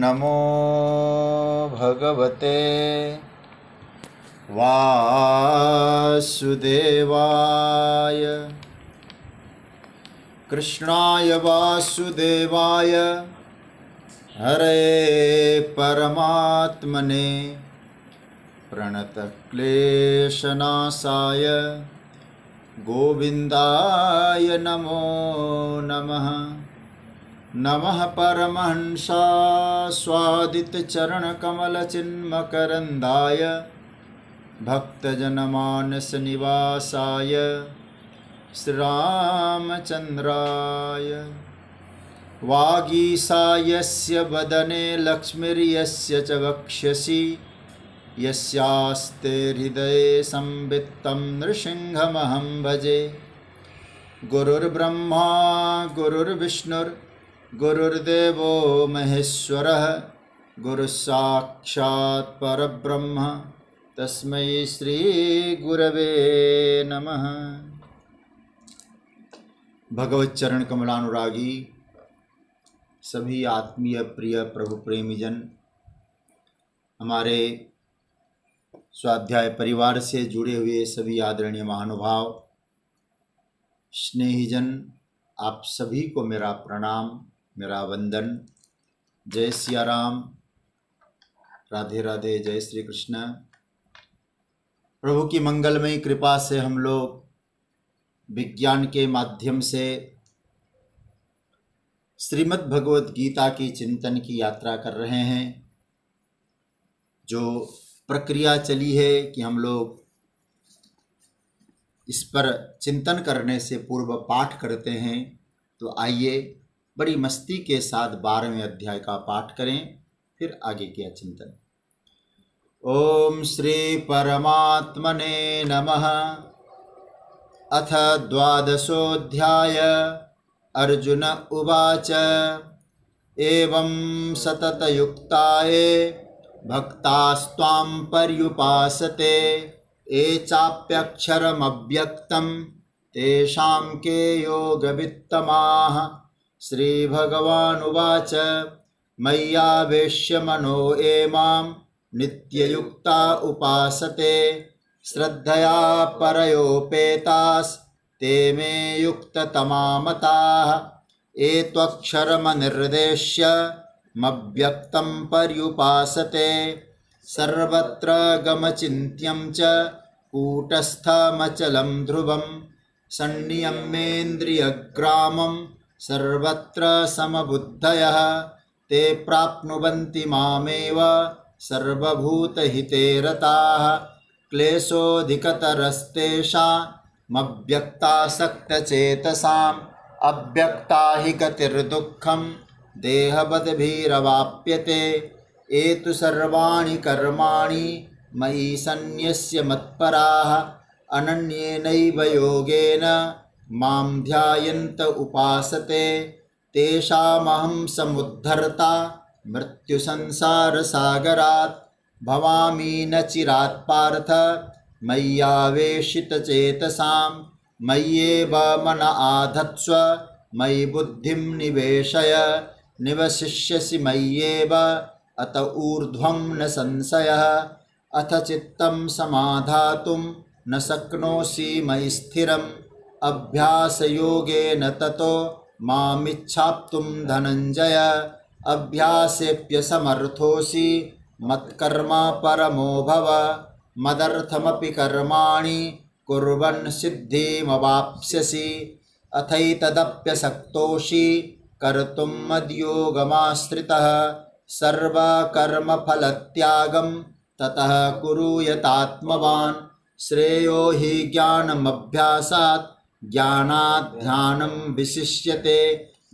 नमो भगवते वासुदेवाय। कृष्णाय वासुदेवाय हरे परमात्मने प्रणतक्लेशनाशाय गोविन्दाय नमो नमः। नमः परमहंसास्वादितचरणकमलचिन्मकरन्दाय भक्तजनमानसनिवासाय श्रीरामचन्द्राय। वागीशायस्य वदने लक्ष्मीर्यस्य च वक्ष्यसि यस्यास्ते हृदये संवित्तं नृसिंहमहं भजे। गुरुर्ब्रह्मा गुरुर्विष्णुर्गुरुर्देवो महेश्वरः गुरुसाक्षात् परब्रह्म तस्मै श्री गुरवे नमः। भगवत चरण कमलानुरागी सभी आत्मीय प्रिय प्रभु प्रेमीजन, हमारे स्वाध्याय परिवार से जुड़े हुए सभी आदरणीय महानुभाव, स्नेहीजन, आप सभी को मेरा प्रणाम, मेरा वंदन। जय सिया राम, राधे राधे, जय श्री कृष्ण। प्रभु की मंगलमयी कृपा से हम लोग विज्ञान के माध्यम से श्रीमद् भगवत गीता की चिंतन की यात्रा कर रहे हैं। जो प्रक्रिया चली है कि हम लोग इस पर चिंतन करने से पूर्व पाठ करते हैं, तो आइए बड़ी मस्ती के साथ 12वें अध्याय का पाठ करें, फिर आगे किया चिंतन। ओम श्री परमात्मने नमः। अथ द्वादशोऽध्याय। अर्जुन उवाच एवं सततयुक्ताये भक्तास्त्वां पर्युपासते ये चाप्यक्षरमव्यक्तं तेषां के योगवित्तमाः। श्रीभगवानुवाच मय्यावेश्य मनो ये मां नित्ययुक्ता उपासते श्रद्धया परयोपेतास्ते मे युक्ततमा मताः। ये त्वक्षरमनिर्देश्य मव्यक्तं पर्युपासते सर्वत्र गमचिन्त्यं च कूटस्थमचलं ध्रुवं सन्नियम्येन्द्रियग्रामं सर्वत्र समबुद्धयः ते प्राप्नुवन्ति मामेव सर्वभूतहिते रताः। क्लेशोऽधिकतरस्तेषामव्यक्तासक्तचेतसाम् अव्यक्ता हि गतिर्दुःखं देहवद्भिरवाप्यते। ये तु सर्वाणि कर्माणि मयि सन्न्यस्य मत्पराः अनन्येनैव योगेन मां ध्यायन्त उपासते तेषामहं समुद्धर्ता मृत्युसंसारसागरात्। भवामि न चिरात् पार्थ मय्यावेशितचेतसां मय्येव मन आधत्स्व मयि बुद्धिं निवेशय निवसिष्यसि मय्येव अत ऊर्ध्वं न संशयः। अथ चित्तं समाधातुं न शक्नोषि मयि स्थिरम् अभ्यासयोगेन ततो मामिच्छाप्तुं धनञ्जय। अभ्यासेऽप्यसमर्थोऽसि मत्कर्मा परमो भव मदर्थमपि कर्माणि कुर्वन् सिद्धिमवाप्स्यसि। अथैतदप्यसक्तोषि कर्तुं मद्योगमाश्रितः सर्वकर्मफलत्यागं ततः कुरु यतात्मवान्। श्रेयो हि ज्ञानमभ्यासात् ज्ञानात् ध्यानं विशिष्यते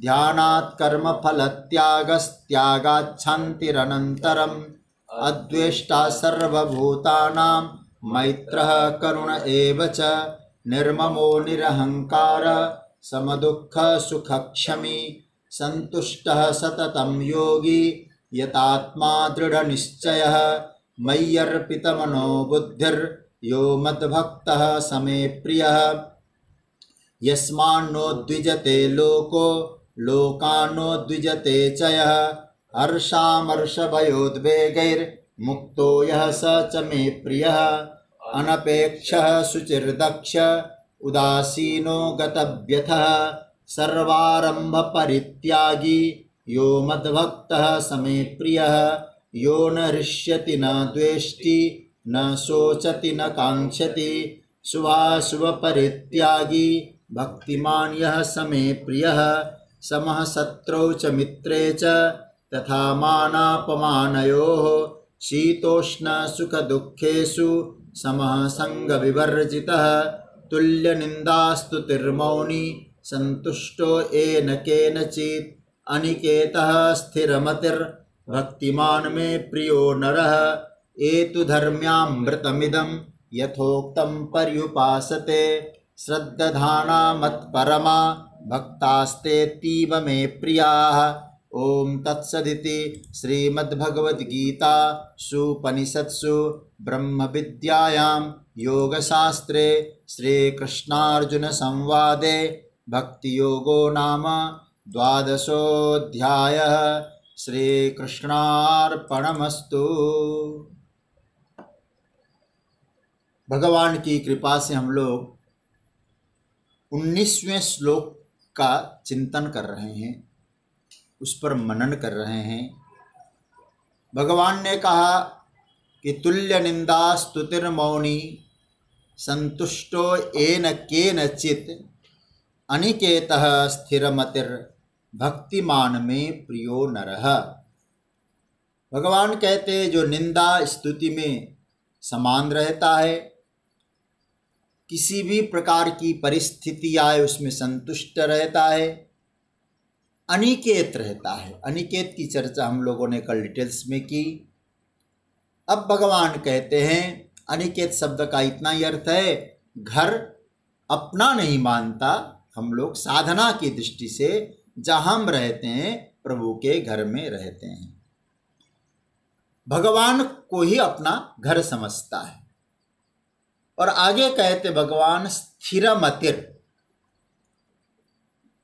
ध्यानात् कर्मफलत्यागस्त्यागात् शान्तिरनन्तरम्। अद्वेष्टा सर्वभूतानां मैत्रः करुण एव च निर्ममो निरहंकार समदुःखसुखक्षमी सन्तुष्टः सततं योगी यतात्मा दृढनिश्चयः। मय्यर्पितमनो बुद्धिर्यो मद्भक्तः समे प्रियः। यस्मान्नो द्विजते लोको लोकान्नो द्विजते च यः हर्षामर्षभयोद्वेगैर्मुक्तो यः स च मे प्रियः अनपेक्षः शुचिर्दक्ष उदासीनो गतव्यथः सर्वारंभ परित्यागी यो मद्भक्तः स मे प्रियः यो न हृष्यति न द्वेष्टि न शोचति न कांक्षति शुभाशुभ परित्यागी भक्तिमान् यः स मे प्रियः समः शत्रौ च मित्रे च तथा मानापमानयोः शीतोष्ण सुख दुःखेषु समः संग विवर्जितः तुल्य निंदास्तुतिर्मौनी संतुष्टो येन केनचित् अनिकेतः स्थिरमतिर्भक्तिमान् मे प्रियो नरः एतु धर्म्यामृतमिदं यथोक्तं पर्युपासते श्रद्धाना मत्परमा भक्तास्तेतीव मे प्रियाः। ओम तत्सदिति श्रीमद्भगवद्गीतासूपनिषत्सु ब्रह्म विद्यायां योगशास्त्रे श्रीकृष्णार्जुन संवादे भक्ति योगो नाम द्वादशोऽध्यायः। श्रीकृष्णार्पणमस्तु। भगवान की कृपा से हम लोग 19वें श्लोक का चिंतन कर रहे हैं, उस पर मनन कर रहे हैं। भगवान ने कहा कि तुल्य निंदा स्तुतिर्मौनी संतुष्टो येन केनचित् अनिकेतः स्थिरमतिर् भक्तिमान में प्रियो नरः। भगवान कहते हैं जो निंदा स्तुति में समान रहता है, किसी भी प्रकार की परिस्थिति आए उसमें संतुष्ट रहता है, अनिकेत रहता है। अनिकेत की चर्चा हम लोगों ने कल डिटेल्स में की। अब भगवान कहते हैं अनिकेत शब्द का इतना ही अर्थ है घर अपना नहीं मानता। हम लोग साधना की दृष्टि से जहां हम रहते हैं प्रभु के घर में रहते हैं, भगवान को ही अपना घर समझता है। और आगे कहते भगवान स्थिरमतिर,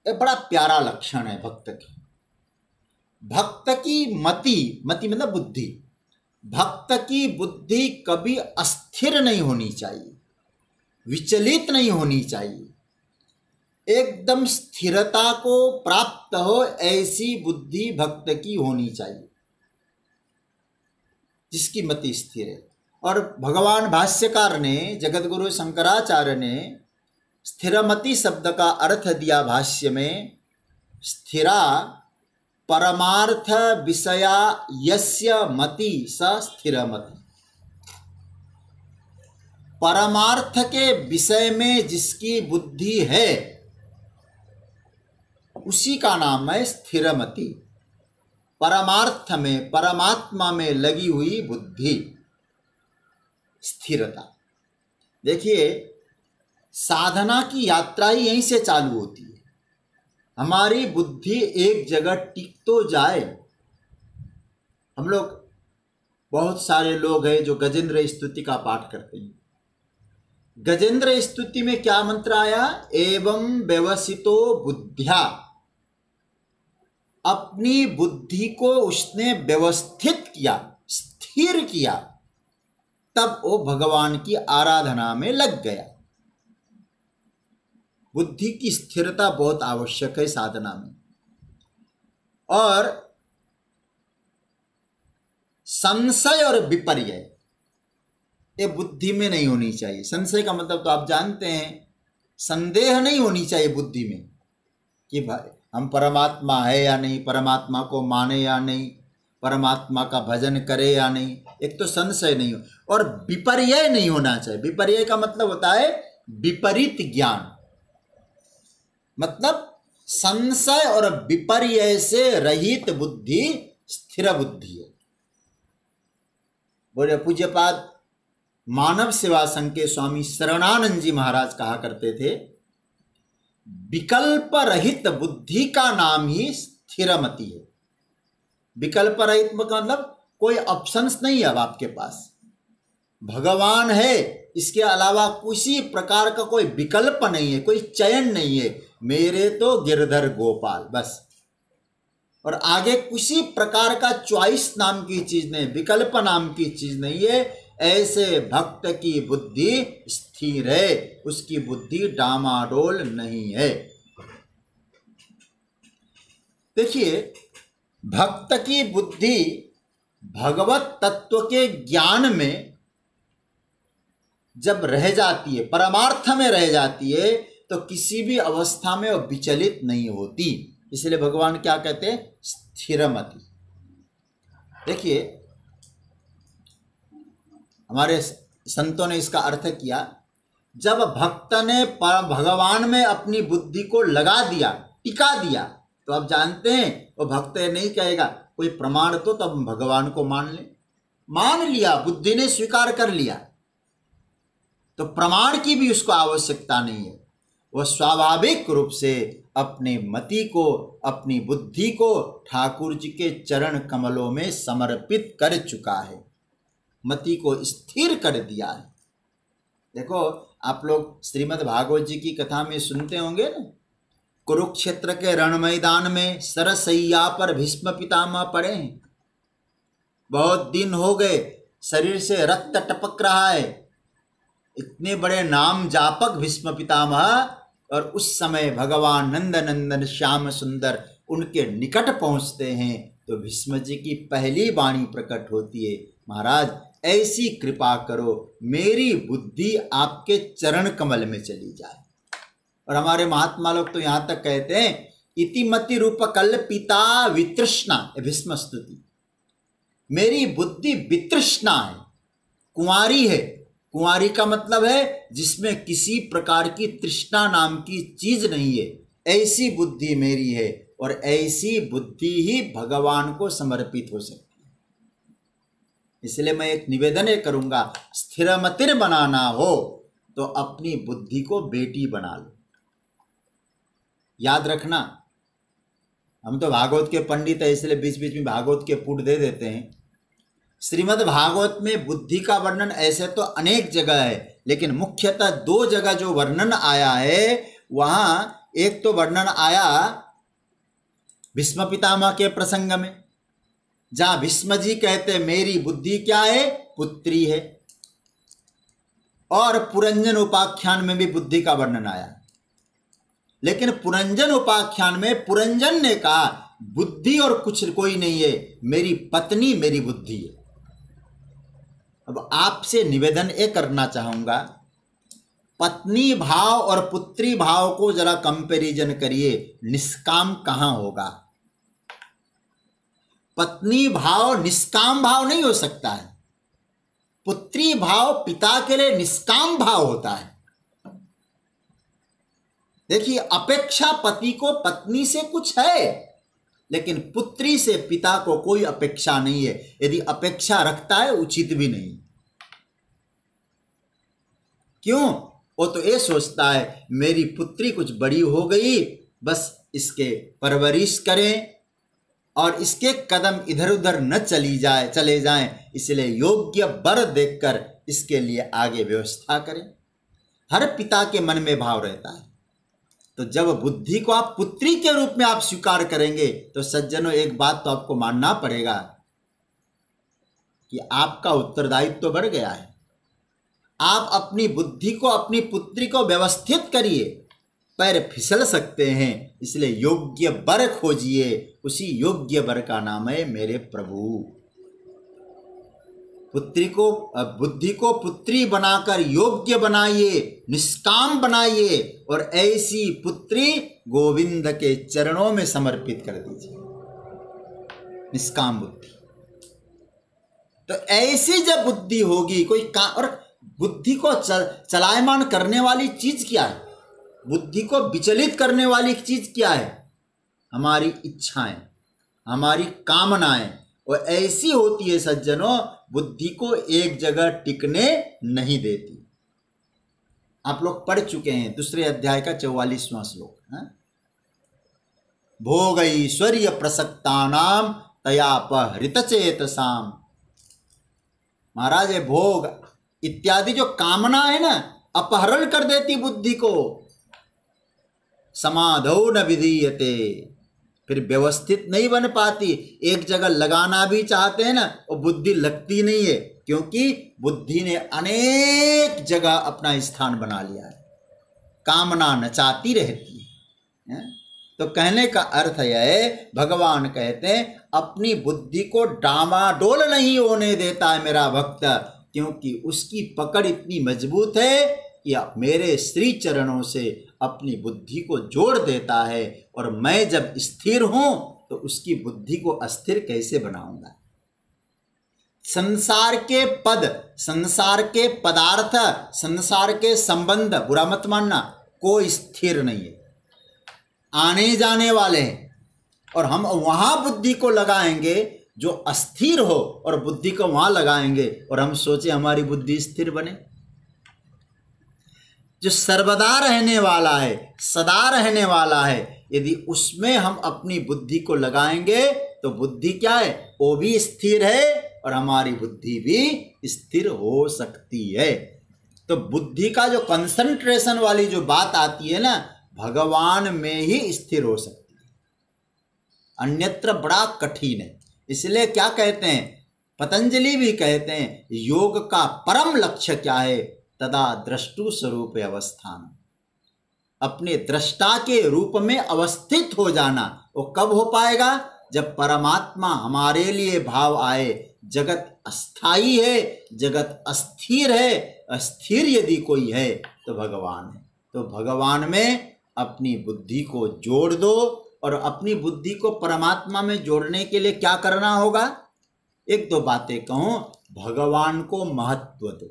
एक बड़ा प्यारा लक्षण है भक्त की। भक्त की मति, मति मतलब बुद्धि, भक्त की बुद्धि कभी अस्थिर नहीं होनी चाहिए, विचलित नहीं होनी चाहिए, एकदम स्थिरता को प्राप्त हो ऐसी बुद्धि भक्त की होनी चाहिए, जिसकी मति स्थिर है। और भगवान भाष्यकार ने, जगतगुरु शंकराचार्य ने स्थिरमति शब्द का अर्थ दिया भाष्य में, स्थिरा परमार्थ विषया यस्य मति स स्थिरमति। परमार्थ के विषय में जिसकी बुद्धि है उसी का नाम है स्थिरमति। परमार्थ में, परमात्मा में लगी हुई बुद्धि, स्थिरता। देखिए साधना की यात्रा ही यहीं से चालू होती है। हमारी बुद्धि एक जगह टिक तो जाए। हम लोग, बहुत सारे लोग हैं जो गजेंद्र स्तुति का पाठ करते हैं। गजेंद्र स्तुति में क्या मंत्र आया? एवं व्यवसितो बुद्ध्या। अपनी बुद्धि को उसने व्यवस्थित किया, स्थिर किया, तब वो भगवान की आराधना में लग गया। बुद्धि की स्थिरता बहुत आवश्यक है साधना में। और संशय और विपर्य ये बुद्धि में नहीं होनी चाहिए। संशय का मतलब तो आप जानते हैं, संदेह नहीं होनी चाहिए बुद्धि में कि भाई हम परमात्मा है या नहीं, परमात्मा को माने या नहीं, परमात्मा का भजन करे या नहीं। एक तो संशय नहीं हो, और विपर्य नहीं होना चाहिए। विपर्य का मतलब होता है विपरीत ज्ञान, मतलब संशय और विपर्य से रहित बुद्धि स्थिर बुद्धि है। बोले पूज्यपाद मानव सेवा संघ के स्वामी शरणानंद जी महाराज कहा करते थे, विकल्प रहित बुद्धि का नाम ही स्थिरमति है। विकल्प रहित मतलब कोई ऑप्शंस नहीं है अब आपके पास, भगवान है, इसके अलावा किसी प्रकार का कोई विकल्प नहीं है, कोई चयन नहीं है। मेरे तो गिरधर गोपाल बस। और आगे किसी प्रकार का चॉइस नाम की चीज नहीं, विकल्प नाम की चीज नहीं है। ऐसे भक्त की बुद्धि स्थिर है, उसकी बुद्धि डामाडोल नहीं है। देखिए, भक्त की बुद्धि भगवत तत्व के ज्ञान में जब रह जाती है, परमार्थ में रह जाती है, तो किसी भी अवस्था में वो विचलित नहीं होती। इसलिए भगवान क्या कहते हैं? स्थिरमति। देखिए, हमारे संतों ने इसका अर्थ किया, जब भक्त ने भगवान में अपनी बुद्धि को लगा दिया, टिका दिया, तो आप जानते हैं वो भक्त नहीं कहेगा कोई प्रमाण तो तब भगवान को मान ले। मान लिया, बुद्धि ने स्वीकार कर लिया, तो प्रमाण की भी उसको आवश्यकता नहीं है। वह स्वाभाविक रूप से अपने मति को, अपनी बुद्धि को ठाकुर जी के चरण कमलों में समर्पित कर चुका है, मति को स्थिर कर दिया है। देखो, आप लोग श्रीमद् भागवत जी की कथा में सुनते होंगे ना, कुरुक्षेत्र के रण मैदान में सरसैया पर भीष्म पितामह पड़े हैं, बहुत दिन हो गए, शरीर से रक्त टपक रहा है, इतने बड़े नाम जापक भीष्म पितामह, और उस समय भगवान नंद नंदन श्याम सुंदर उनके निकट पहुंचते हैं, तो भीष्म जी की पहली वाणी प्रकट होती है, महाराज ऐसी कृपा करो मेरी बुद्धि आपके चरण कमल में चली जाए। और हमारे महात्मा लोग तो यहां तक कहते हैं, इतिमति रूप कल्पिता वितृष्णा, भीष्म स्तुति, मेरी बुद्धि वितृष्णा है, कुंवारी है। कुंवारी का मतलब है जिसमें किसी प्रकार की तृष्णा नाम की चीज नहीं है, ऐसी बुद्धि मेरी है, और ऐसी बुद्धि ही भगवान को समर्पित हो सकती है। इसलिए मैं एक निवेदन करूंगा, स्थिरमतिर बनाना हो तो अपनी बुद्धि को बेटी बना लो। याद रखना, हम तो भागवत के पंडित है, इसलिए बीच बीच में भागवत के पुट दे देते हैं। श्रीमद् भागवत में बुद्धि का वर्णन ऐसे तो अनेक जगह है, लेकिन मुख्यतः 2 जगह जो वर्णन आया है, वहां एक तो वर्णन आया भीष्म पितामह के प्रसंग में, जहां भीष्म जी कहते मेरी बुद्धि क्या है? पुत्री है। और पुरंजन उपाख्यान में भी बुद्धि का वर्णन आया, लेकिन पुरंजन उपाख्यान में पुरंजन ने कहा बुद्धि और कुछ कोई नहीं है, मेरी पत्नी मेरी बुद्धि है। अब आपसे निवेदन ये करना चाहूंगा, पत्नी भाव और पुत्री भाव को जरा कंपैरिजन करिए, निष्काम कहां होगा? पत्नी भाव निष्काम भाव नहीं हो सकता है, पुत्री भाव पिता के लिए निष्काम भाव होता है। देखिए, अपेक्षा पति को पत्नी से कुछ है, लेकिन पुत्री से पिता को कोई अपेक्षा नहीं है। यदि अपेक्षा रखता है, उचित भी नहीं। क्यों? वो तो ये सोचता है मेरी पुत्री कुछ बड़ी हो गई, बस इसके परवरिश करें और इसके कदम इधर उधर न चले जाएं, इसलिए योग्य वर देखकर इसके लिए आगे व्यवस्था करें। हर पिता के मन में भाव रहता है। तो जब बुद्धि को आप पुत्री के रूप में आप स्वीकार करेंगे, तो सज्जनों एक बात तो आपको मानना पड़ेगा कि आपका उत्तरदायित्व तो बढ़ गया है। आप अपनी बुद्धि को, अपनी पुत्री को व्यवस्थित करिए, पैर फिसल सकते हैं, इसलिए योग्य वर खोजिए। उसी योग्य वर का नाम है मेरे प्रभु। बुद्धि को पुत्री बनाकर योग्य बनाइए, निष्काम बनाइए, और ऐसी पुत्री गोविंद के चरणों में समर्पित कर दीजिए। निष्काम बुद्धि, तो ऐसी जब बुद्धि होगी कोई काम, और बुद्धि को चलायमान करने वाली चीज क्या है? बुद्धि को विचलित करने वाली चीज क्या है? हमारी इच्छाएं, हमारी कामनाएं। और ऐसी होती है सज्जनों, बुद्धि को एक जगह टिकने नहीं देती। आप लोग पढ़ चुके हैं 2 अध्याय का 44वां श्लोक, भोग ऐश्वर्य प्रसक्तानाम तयापहृत चेतसाम। महाराज, ये भोग इत्यादि जो कामना है ना, अपहरण कर देती बुद्धि को। समाधौ न विधीयते, फिर व्यवस्थित नहीं बन पाती। एक जगह लगाना भी चाहते हैं ना, और बुद्धि लगती नहीं है, क्योंकि बुद्धि ने अनेक जगह अपना स्थान बना लिया है, कामना नचाती रहती है। तो कहने का अर्थ यह है, भगवान कहते हैं अपनी बुद्धि को डामाडोल नहीं होने देता है मेरा भक्त, क्योंकि उसकी पकड़ इतनी मजबूत है कि मेरे श्री चरणों से अपनी बुद्धि को जोड़ देता है, और मैं जब स्थिर हूं तो उसकी बुद्धि को अस्थिर कैसे बनाऊंगा। संसार के पद, संसार के पदार्थ, संसार के संबंध, बुरा मत मानना, कोई स्थिर नहीं है, आने जाने वाले हैं, और हम वहां बुद्धि को लगाएंगे जो अस्थिर हो, और बुद्धि को वहां लगाएंगे और हम सोचे हमारी बुद्धि स्थिर बने। जो सर्वदा रहने वाला है, सदा रहने वाला है, यदि उसमें हम अपनी बुद्धि को लगाएंगे तो बुद्धि क्या है, वो भी स्थिर है और हमारी बुद्धि भी स्थिर हो सकती है। तो बुद्धि का जो कंसंट्रेशन वाली जो बात आती है ना, भगवान में ही स्थिर हो सकती है, अन्यत्र बड़ा कठिन है। इसलिए क्या कहते हैं, पतंजलि भी कहते हैं, योग का परम लक्ष्य क्या है, तदा द्रष्टु स्वरूप अवस्थान, अपने दृष्टा के रूप में अवस्थित हो जाना। वो कब हो पाएगा, जब परमात्मा हमारे लिए भाव आए। जगत अस्थाई है, जगत अस्थिर है, अस्थिर यदि कोई है तो भगवान है। तो भगवान में अपनी बुद्धि को जोड़ दो, और अपनी बुद्धि को परमात्मा में जोड़ने के लिए क्या करना होगा, एक दो बातें कहूं। भगवान को महत्व दो,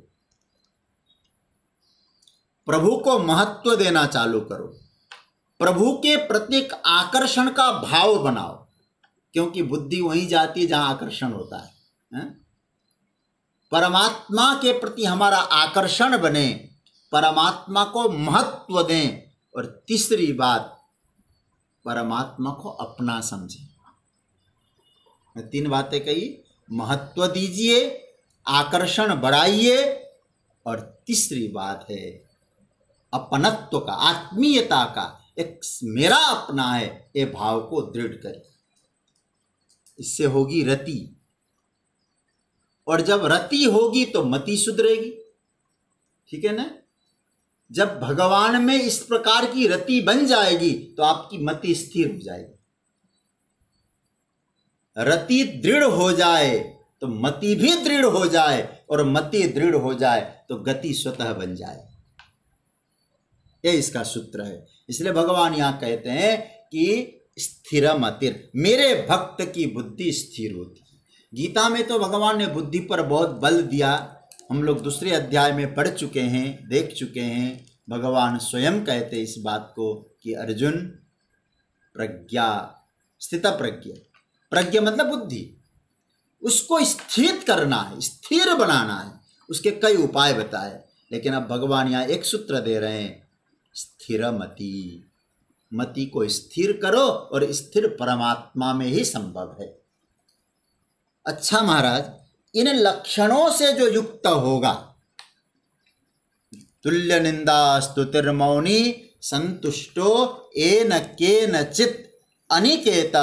प्रभु को महत्व देना चालू करो, प्रभु के प्रति एक आकर्षण का भाव बनाओ, क्योंकि बुद्धि वहीं जाती है जहां आकर्षण होता है। परमात्मा के प्रति हमारा आकर्षण बने, परमात्मा को महत्व दें, और तीसरी बात, परमात्मा को अपना समझें। मैं 3 बातें कही, महत्व दीजिए, आकर्षण बढ़ाइए, और तीसरी बात है अपनत्व का, आत्मीयता का, एक मेरा अपना है, ये भाव को दृढ़ करें। इससे होगी रति, और जब रति होगी तो मति सुधरेगी। ठीक है ना। जब भगवान में इस प्रकार की रति बन जाएगी तो आपकी मति स्थिर हो जाएगी। रति दृढ़ हो जाए तो मति भी दृढ़ हो जाए, और मति दृढ़ हो जाए तो गति स्वतः बन जाए। ये इसका सूत्र है। इसलिए भगवान यहां कहते हैं कि स्थिर मतिर, मेरे भक्त की बुद्धि स्थिर होती है। गीता में तो भगवान ने बुद्धि पर बहुत बल दिया, हम लोग दूसरे अध्याय में पढ़ चुके हैं, देख चुके हैं। भगवान स्वयं कहते इस बात को कि अर्जुन, प्रज्ञा, स्थित प्रज्ञा, प्रज्ञा मतलब बुद्धि, उसको स्थिर करना है, स्थिर बनाना है। उसके कई उपाय बताए, लेकिन अब भगवान यहाँ एक सूत्र दे रहे हैं, स्थिर मति, मति को स्थिर करो, और स्थिर परमात्मा में ही संभव है। अच्छा महाराज, इन लक्षणों से जो युक्त होगा, तुल्य निंदा स्तुतिर्मौनी संतुष्टो येन केनचित् अनिकेत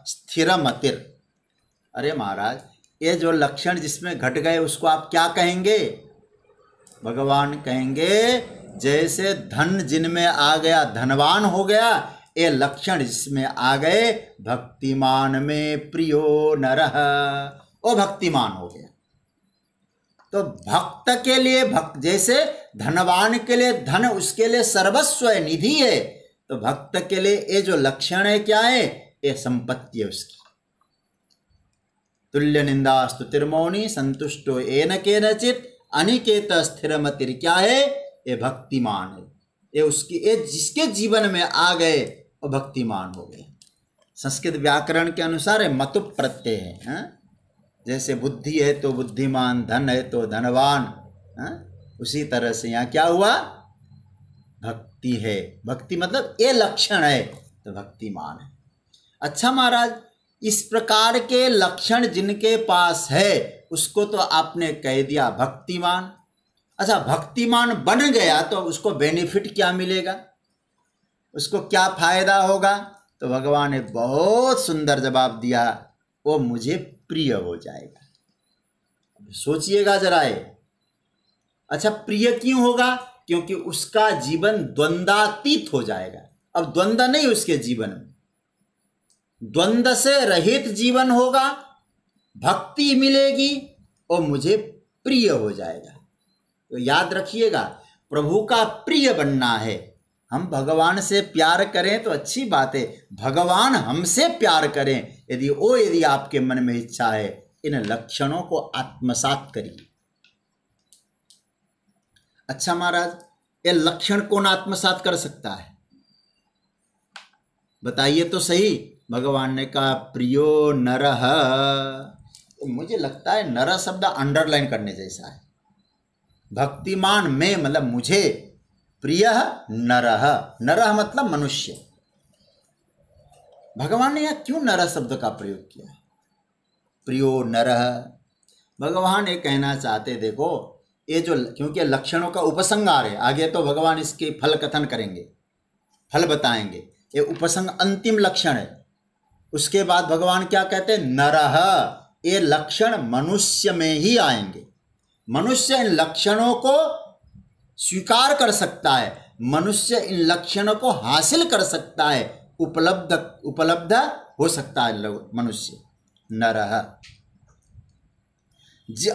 स्थिर मतिर। अरे महाराज, ये जो लक्षण जिसमें घट गए उसको आप क्या कहेंगे? भगवान कहेंगे जैसे धन जिनमें आ गया धनवान हो गया, ये लक्षण जिसमें आ गए भक्तिमान में प्रियो नरः, वो भक्तिमान हो गया। तो भक्त के लिए भक्त, जैसे धनवान के लिए धन उसके लिए सर्वस्व निधि है, तो भक्त के लिए ये जो लक्षण है क्या है? ये संपत्ति है उसकी। तुल्य निंदा स्तुतिर्मौनी संतुष्टो येन केनचित् अनिकेत स्थिरमतिर, क्या है? ये भक्तिमान है। ये उसकी, ये जिसके जीवन में आ गए वो भक्तिमान हो गए। संस्कृत व्याकरण के अनुसार है मतु प्रत्यय है। जैसे बुद्धि है तो बुद्धिमान, धन है तो धनवान, उसी तरह से यहाँ क्या हुआ? भक्ति है। भक्ति मतलब ये लक्षण है तो भक्तिमान है। अच्छा महाराज, इस प्रकार के लक्षण जिनके पास है उसको तो आपने कह दिया भक्तिमान। अच्छा, भक्तिमान बन गया तो उसको बेनिफिट क्या मिलेगा? उसको क्या फायदा होगा? तो भगवान ने बहुत सुंदर जवाब दिया, वो मुझे प्रिय हो जाएगा। सोचिएगा जरा ये। अच्छा, प्रिय क्यों होगा? क्योंकि उसका जीवन द्वंद्वातीत हो जाएगा। अब द्वंद्व नहीं उसके जीवन में, द्वंद्व से रहित जीवन होगा, भक्ति मिलेगी और मुझे प्रिय हो जाएगा। तो याद रखिएगा, प्रभु का प्रिय बनना है। हम भगवान से प्यार करें तो अच्छी बात है, भगवान हमसे प्यार करें यदि आपके मन में इच्छा है, इन लक्षणों को आत्मसात करिए। अच्छा महाराज, ये लक्षण कौन आत्मसात कर सकता है? बताइए तो सही। भगवान ने कहा प्रियो नरः। मुझे लगता है नर शब्द अंडरलाइन करने जैसा है। भक्तिमान में मतलब मुझे, प्रिय नरः, नरः मतलब मनुष्य। भगवान ने यहाँ क्यों नर शब्द का प्रयोग किया? प्रियो नरः। भगवान ये कहना चाहते, देखो ये जो, क्योंकि लक्षणों का उपसंहार है, आगे तो भगवान इसके फल कथन करेंगे, फल बताएंगे। ये उपसंग अंतिम लक्षण है। उसके बाद भगवान क्या कहते हैं? नरः। ये लक्षण मनुष्य में ही आएंगे। मनुष्य इन लक्षणों को स्वीकार कर सकता है, मनुष्य इन लक्षणों को हासिल कर सकता है, उपलब्ध हो सकता है मनुष्य। नरः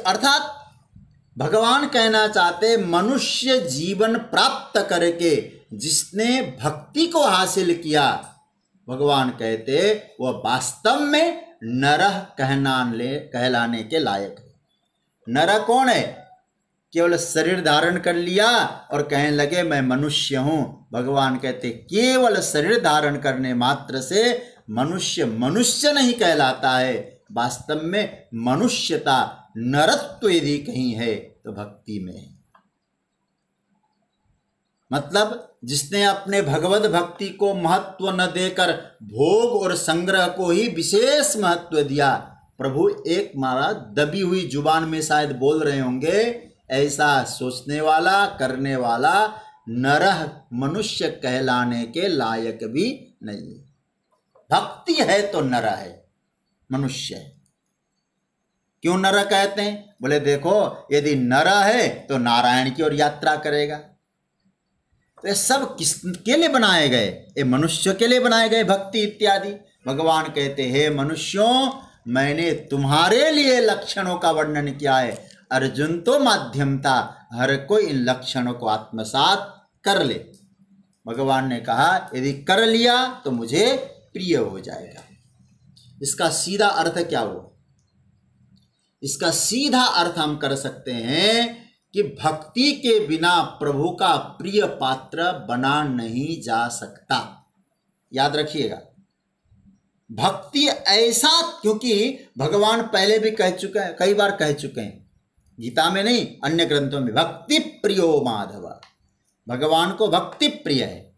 अर्थात भगवान कहना चाहते, मनुष्य जीवन प्राप्त करके जिसने भक्ति को हासिल किया, भगवान कहते वह वास्तव में नरः कहलाने के लायक है। नर कौन है? केवल शरीर धारण कर लिया और कहने लगे मैं मनुष्य हूं। भगवान कहते केवल शरीर धारण करने मात्र से मनुष्य मनुष्य नहीं कहलाता है। वास्तव में मनुष्यता, नरत्व यदि कहीं है तो भक्ति में है। मतलब जिसने अपने भगवत भक्ति को महत्व न देकर भोग और संग्रह को ही विशेष महत्व दिया। प्रभु एक महाराज दबी हुई जुबान में शायद बोल रहे होंगे, ऐसा सोचने वाला, करने वाला नरः मनुष्य कहलाने के लायक भी नहीं है। भक्ति है तो नर है, मनुष्य है। क्यों नर कहते हैं? बोले देखो, यदि नर है तो नारायण की ओर यात्रा करेगा। तो ये सब किसके लिए बनाए गए? ये मनुष्य के लिए बनाए गए, भक्ति इत्यादि। भगवान कहते हे मनुष्यों, मैंने तुम्हारे लिए लक्षणों का वर्णन किया है। अर्जुन तो माध्यम था, हर कोई इन लक्षणों को आत्मसात कर ले। भगवान ने कहा यदि कर लिया तो मुझे प्रिय हो जाएगा। इसका सीधा अर्थ क्या हुआ? इसका सीधा अर्थ हम कर सकते हैं कि भक्ति के बिना प्रभु का प्रिय पात्र बना नहीं जा सकता। याद रखिएगा, भक्ति ऐसा, क्योंकि भगवान पहले भी कह चुके हैं, कई बार कह चुके हैं, गीता में नहीं अन्य ग्रंथों में, भक्ति प्रियो माधव। भगवान को भक्ति प्रिय है।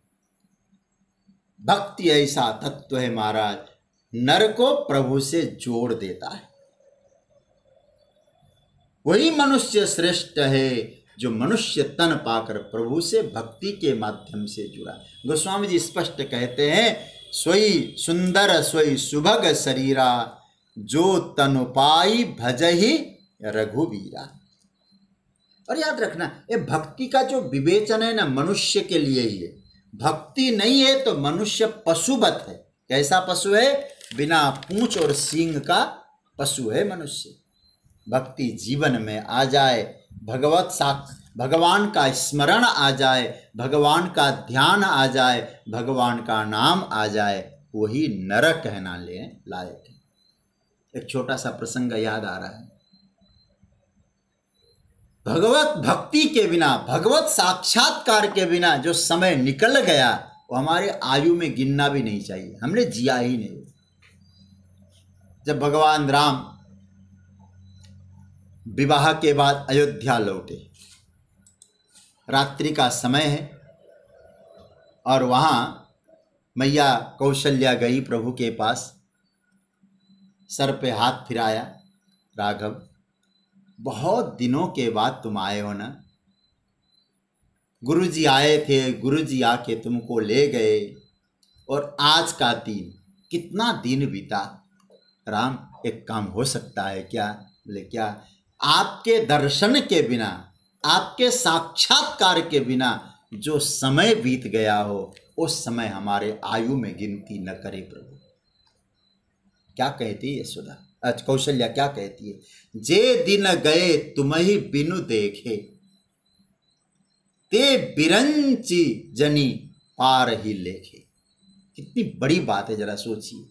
भक्ति ऐसा तत्व है महाराज, नर को प्रभु से जोड़ देता है। वही मनुष्य श्रेष्ठ है जो मनुष्य तन पाकर प्रभु से भक्ति के माध्यम से जुड़ा। गोस्वामी जी स्पष्ट कहते हैं, सोई सुंदर सोई सुभग शरीरा, जो तनु पाई भजहि रघुवीरा। और याद रखना, ये भक्ति का जो विवेचन है ना, मनुष्य के लिए ही है। भक्ति नहीं है तो मनुष्य पशुवत है। कैसा पशु है? बिना पूंछ और सींग का पशु है मनुष्य। भक्ति जीवन में आ जाए, भगवान का स्मरण आ जाए, भगवान का ध्यान आ जाए, भगवान का नाम आ जाए, वही नर कहना ले लायक है। एक छोटा सा प्रसंग याद आ रहा है। भगवत भक्ति के बिना, भगवत साक्षात्कार के बिना जो समय निकल गया वो हमारे आयु में गिनना भी नहीं चाहिए। हमने जिया ही नहीं। जब भगवान राम विवाह के बाद अयोध्या लौटे, रात्रि का समय है और वहाँ मैया कौशल्या गई प्रभु के पास, सर पे हाथ फिराया, राघव बहुत दिनों के बाद तुम आए हो ना। गुरुजी आए थे, गुरुजी आके तुमको ले गए, और आज का दिन, कितना दिन बीता। राम, एक काम हो सकता है क्या? बोले क्या? आपके दर्शन के बिना, आपके साक्षात्कार के बिना जो समय बीत गया हो, उस समय हमारे आयु में गिनती न करे प्रभु। क्या कहती है यशोदा? कौशल्या क्या कहती है? जे दिन गए तुम्हि बिनु देखे, ते बिरंची जनी पार ही लेखे। कितनी बड़ी बात है, जरा सोचिए।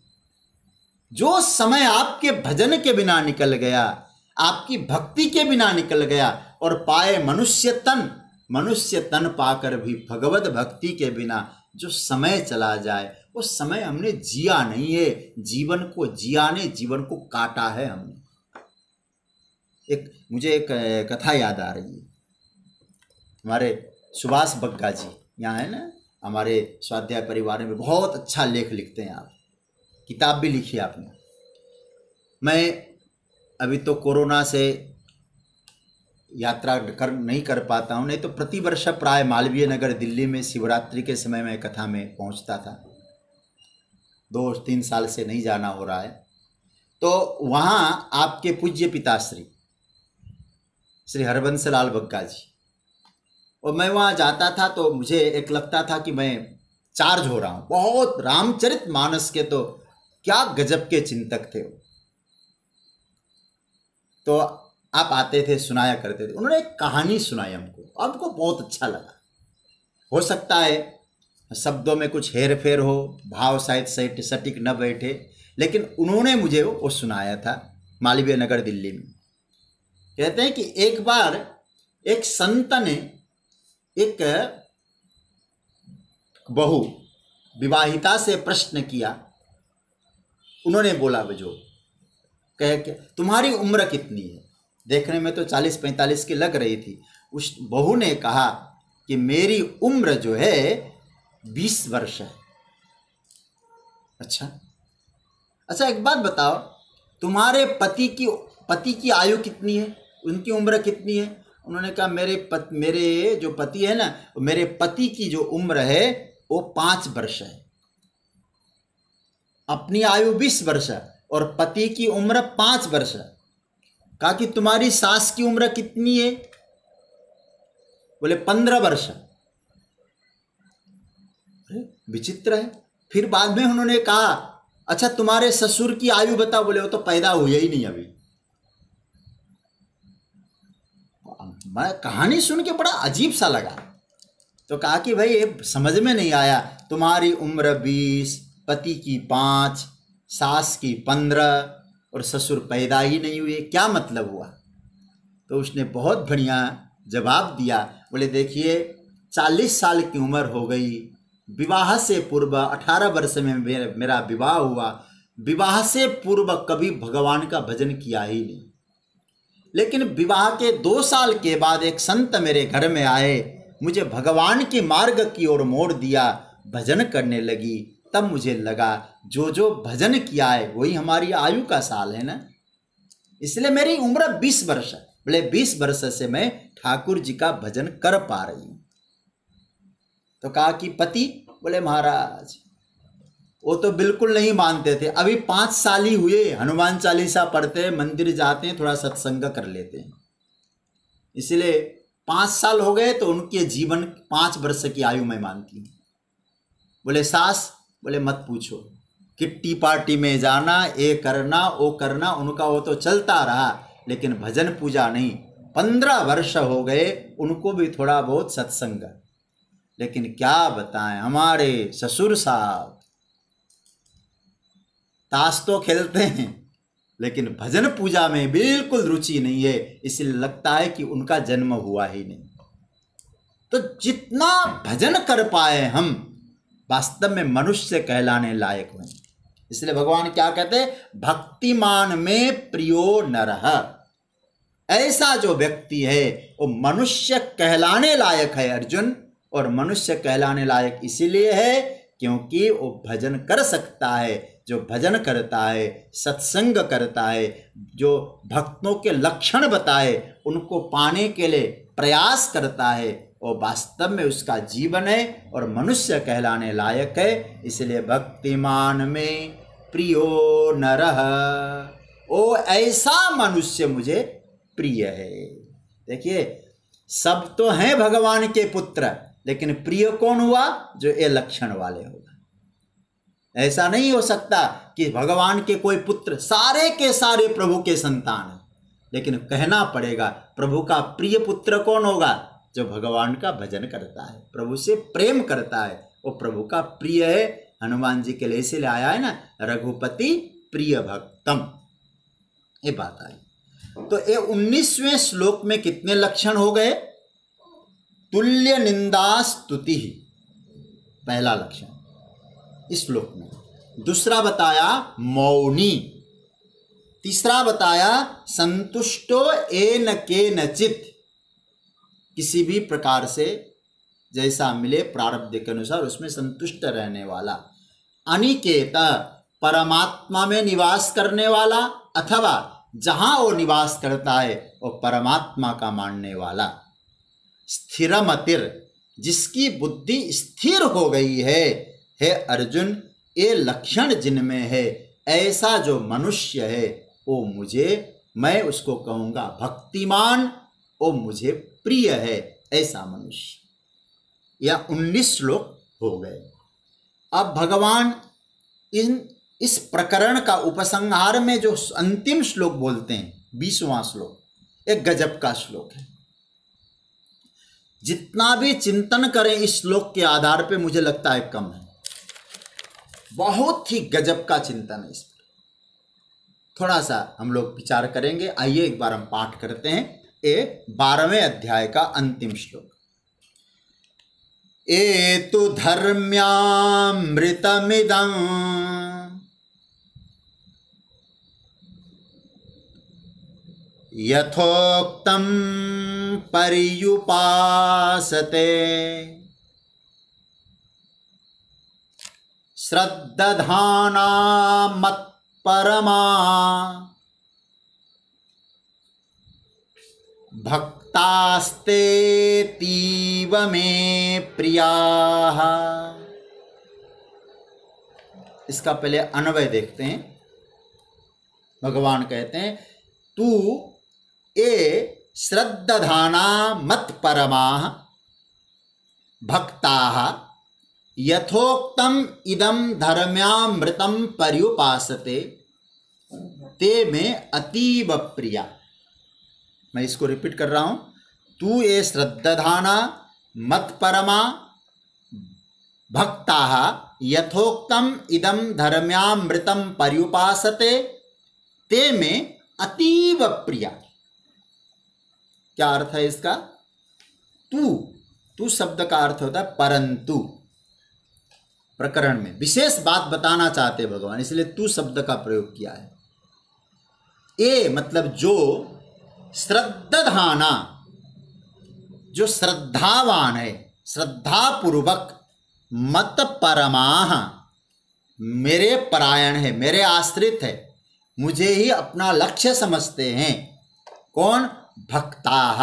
जो समय आपके भजन के बिना निकल गया, आपकी भक्ति के बिना निकल गया, और पाए मनुष्य तन पाकर भी भगवत भक्ति के बिना जो समय चला जाए, वो समय हमने जिया नहीं है। जीवन को जिया नहीं, जीवन को काटा है हमने। मुझे एक कथा याद आ रही है। हमारे सुभाष बग्गा जी यहाँ है ना, हमारे स्वाध्याय परिवार में बहुत अच्छा लेख लिखते हैं आप, किताब भी लिखी आपने। मैं अभी तो कोरोना से यात्रा नहीं कर पाता हूँ, नहीं तो प्रतिवर्ष प्राय मालवीय नगर दिल्ली में शिवरात्रि के समय में कथा में पहुँचता था। 2-3 साल से नहीं जाना हो रहा है। तो वहाँ आपके पूज्य पिताश्री श्री हरबंस लाल बग्गा जी, और मैं वहाँ जाता था तो मुझे एक लगता था कि मैं चार्ज हो रहा हूँ। बहुत रामचरितमानस के तो क्या गजब के चिंतक थे वो। तो आप आते थे, सुनाया करते थे। उन्होंने एक कहानी सुनाई हमको बहुत अच्छा लगा। हो सकता है शब्दों में कुछ हेर फेर हो, भाव शायद सटीक न बैठे, लेकिन उन्होंने मुझे वो सुनाया था मालवीय नगर दिल्ली में। कहते हैं कि एक बार एक संत ने एक बहु विवाहिता से प्रश्न किया। उन्होंने बोला, जो कह के तुम्हारी उम्र कितनी है? देखने में तो 40-45 की लग रही थी। उस बहू ने कहा कि मेरी उम्र जो है 20 वर्ष है। अच्छा, एक बात बताओ, तुम्हारे पति की आयु कितनी है? उनकी उम्र कितनी है? उन्होंने कहा मेरे जो पति है ना, मेरे पति की जो उम्र है वो 5 वर्ष है। अपनी आयु 20 वर्ष है और पति की उम्र 5 वर्ष है। कहा कि तुम्हारी सास की उम्र कितनी है? बोले 15 वर्ष। विचित्र है। फिर बाद में उन्होंने कहा, अच्छा तुम्हारे ससुर की आयु बताओ। बोले वो तो पैदा हुए ही नहीं अभी। मैं कहानी सुन के बड़ा अजीब सा लगा। तो कहा कि भाई ये समझ में नहीं आया, तुम्हारी उम्र 20, पति की 5, सास की 15 और ससुर पैदा ही नहीं हुए, क्या मतलब हुआ? तो उसने बहुत बढ़िया जवाब दिया। बोले देखिए, 40 साल की उम्र हो गई, विवाह से पूर्व 18 वर्ष में मेरा विवाह हुआ। विवाह से पूर्व कभी भगवान का भजन किया ही नहीं। लेकिन विवाह के 2 साल के बाद एक संत मेरे घर में आए, मुझे भगवान के मार्ग की ओर मोड़ दिया, भजन करने लगी। तब मुझे लगा जो भजन किया है वही हमारी आयु का साल है ना, इसलिए मेरी उम्र 20 वर्ष है। बोले 20 वर्ष से मैं ठाकुर जी का भजन कर पा रही हूँ। तो कहा कि पति? बोले महाराज वो तो बिल्कुल नहीं मानते थे। अभी 5 साल ही हुए, हनुमान चालीसा पढ़ते हैं, मंदिर जाते हैं, थोड़ा सत्संग कर लेते हैं। इसलिए 5 साल हो गए तो उनके जीवन 5 वर्ष की आयु में मानती हूँ। बोले सास? बोले मत पूछो, किट्टी पार्टी में जाना, ये करना वो करना, उनका वो तो चलता रहा, लेकिन भजन पूजा नहीं। 15 वर्ष हो गए, उनको भी थोड़ा बहुत सत्संग। लेकिन क्या बताएं, हमारे ससुर साहब ताश तो खेलते हैं लेकिन भजन पूजा में बिल्कुल रुचि नहीं है, इसलिए लगता है कि उनका जन्म हुआ ही नहीं। तो जितना भजन कर पाए हम, वास्तव में मनुष्य कहलाने लायक हैं। इसलिए भगवान क्या कहते हैं? भक्तिमान में प्रियो नरः। ऐसा जो व्यक्ति है वो मनुष्य कहलाने लायक है अर्जुन। और मनुष्य कहलाने लायक इसीलिए है क्योंकि वो भजन कर सकता है। जो भजन करता है, सत्संग करता है, जो भक्तों के लक्षण बताए उनको पाने के लिए प्रयास करता है, वो वास्तव में उसका जीवन है और मनुष्य कहलाने लायक है। इसलिए भक्तिमान में प्रियो नरः, ओ ऐसा मनुष्य मुझे प्रिय है। देखिए, सब तो हैं भगवान के पुत्र, लेकिन प्रिय कौन हुआ? जो ये लक्षण वाले होगा। ऐसा नहीं हो सकता कि भगवान के कोई पुत्र सारे के सारे प्रभु के संतान हैं, लेकिन कहना पड़ेगा प्रभु का प्रिय पुत्र कौन होगा? जो भगवान का भजन करता है, प्रभु से प्रेम करता है, वो प्रभु का प्रिय है। हनुमान जी के लिए इसलिए आया है ना, रघुपति प्रिय भक्तम, ये बात आई। तो ये 19वें श्लोक में कितने लक्षण हो गए? तुल्य निंदा स्तुति, पहला लक्षण इस श्लोक में। दूसरा बताया मौनी, तीसरा बताया संतुष्टो एन केनचित, किसी भी प्रकार से जैसा मिले प्रारब्ध के अनुसार उसमें संतुष्ट रहने वाला। अनिकेत, परमात्मा में निवास करने वाला, अथवा जहां वो निवास करता है वो परमात्मा का मानने वाला। स्थिरमतिर, जिसकी बुद्धि स्थिर हो गई है। हे अर्जुन, ये लक्षण जिनमें है, ऐसा जो मनुष्य है वो मैं उसको कहूँगा भक्तिमान, वो मुझे प्रिय है, ऐसा मनुष्य। यह 19 श्लोक हो गए। अब भगवान इस प्रकरण का उपसंहार में जो अंतिम श्लोक बोलते हैं, 20वां श्लोक, एक गजब का श्लोक है। जितना भी चिंतन करें इस श्लोक के आधार पे मुझे लगता है कम है। बहुत ही गजब का चिंतन है इस पर। थोड़ा सा हम लोग विचार करेंगे। आइए एक बार हम पाठ करते हैं ये 12वें अध्याय का अंतिम श्लोक। एतु धर्म्यामृतमिदं यथोक्तं पर्युपासते श्रद्धाना मत्परमा भक्तास्तेतीव मे प्रियाः। इसका पहले अन्वय देखते हैं। भगवान कहते हैं तू ए श्रद्धाना मत्परमाः भक्ताः यथोक्तम इदं धर्म्यामृतं पर्युपासते ते में अतीव प्रिया। मैं इसको रिपीट कर रहा हूं। तू ये श्रद्धाना मत्परमा भक्ताः यथोक्तम इदं धर्म्यामृतं पर्युपासते ते में अतीव प्रिया। क्या अर्थ है इसका? तू शब्द का अर्थ होता है परंतु। प्रकरण में विशेष बात बताना चाहते भगवान, इसलिए तू शब्द का प्रयोग किया है। ए मतलब जो, श्रद्धाना जो श्रद्धावान है, श्रद्धापूर्वक, मत परमाः मेरे परायण है, मेरे आश्रित है, मुझे ही अपना लक्ष्य समझते हैं। कौन? भक्ताः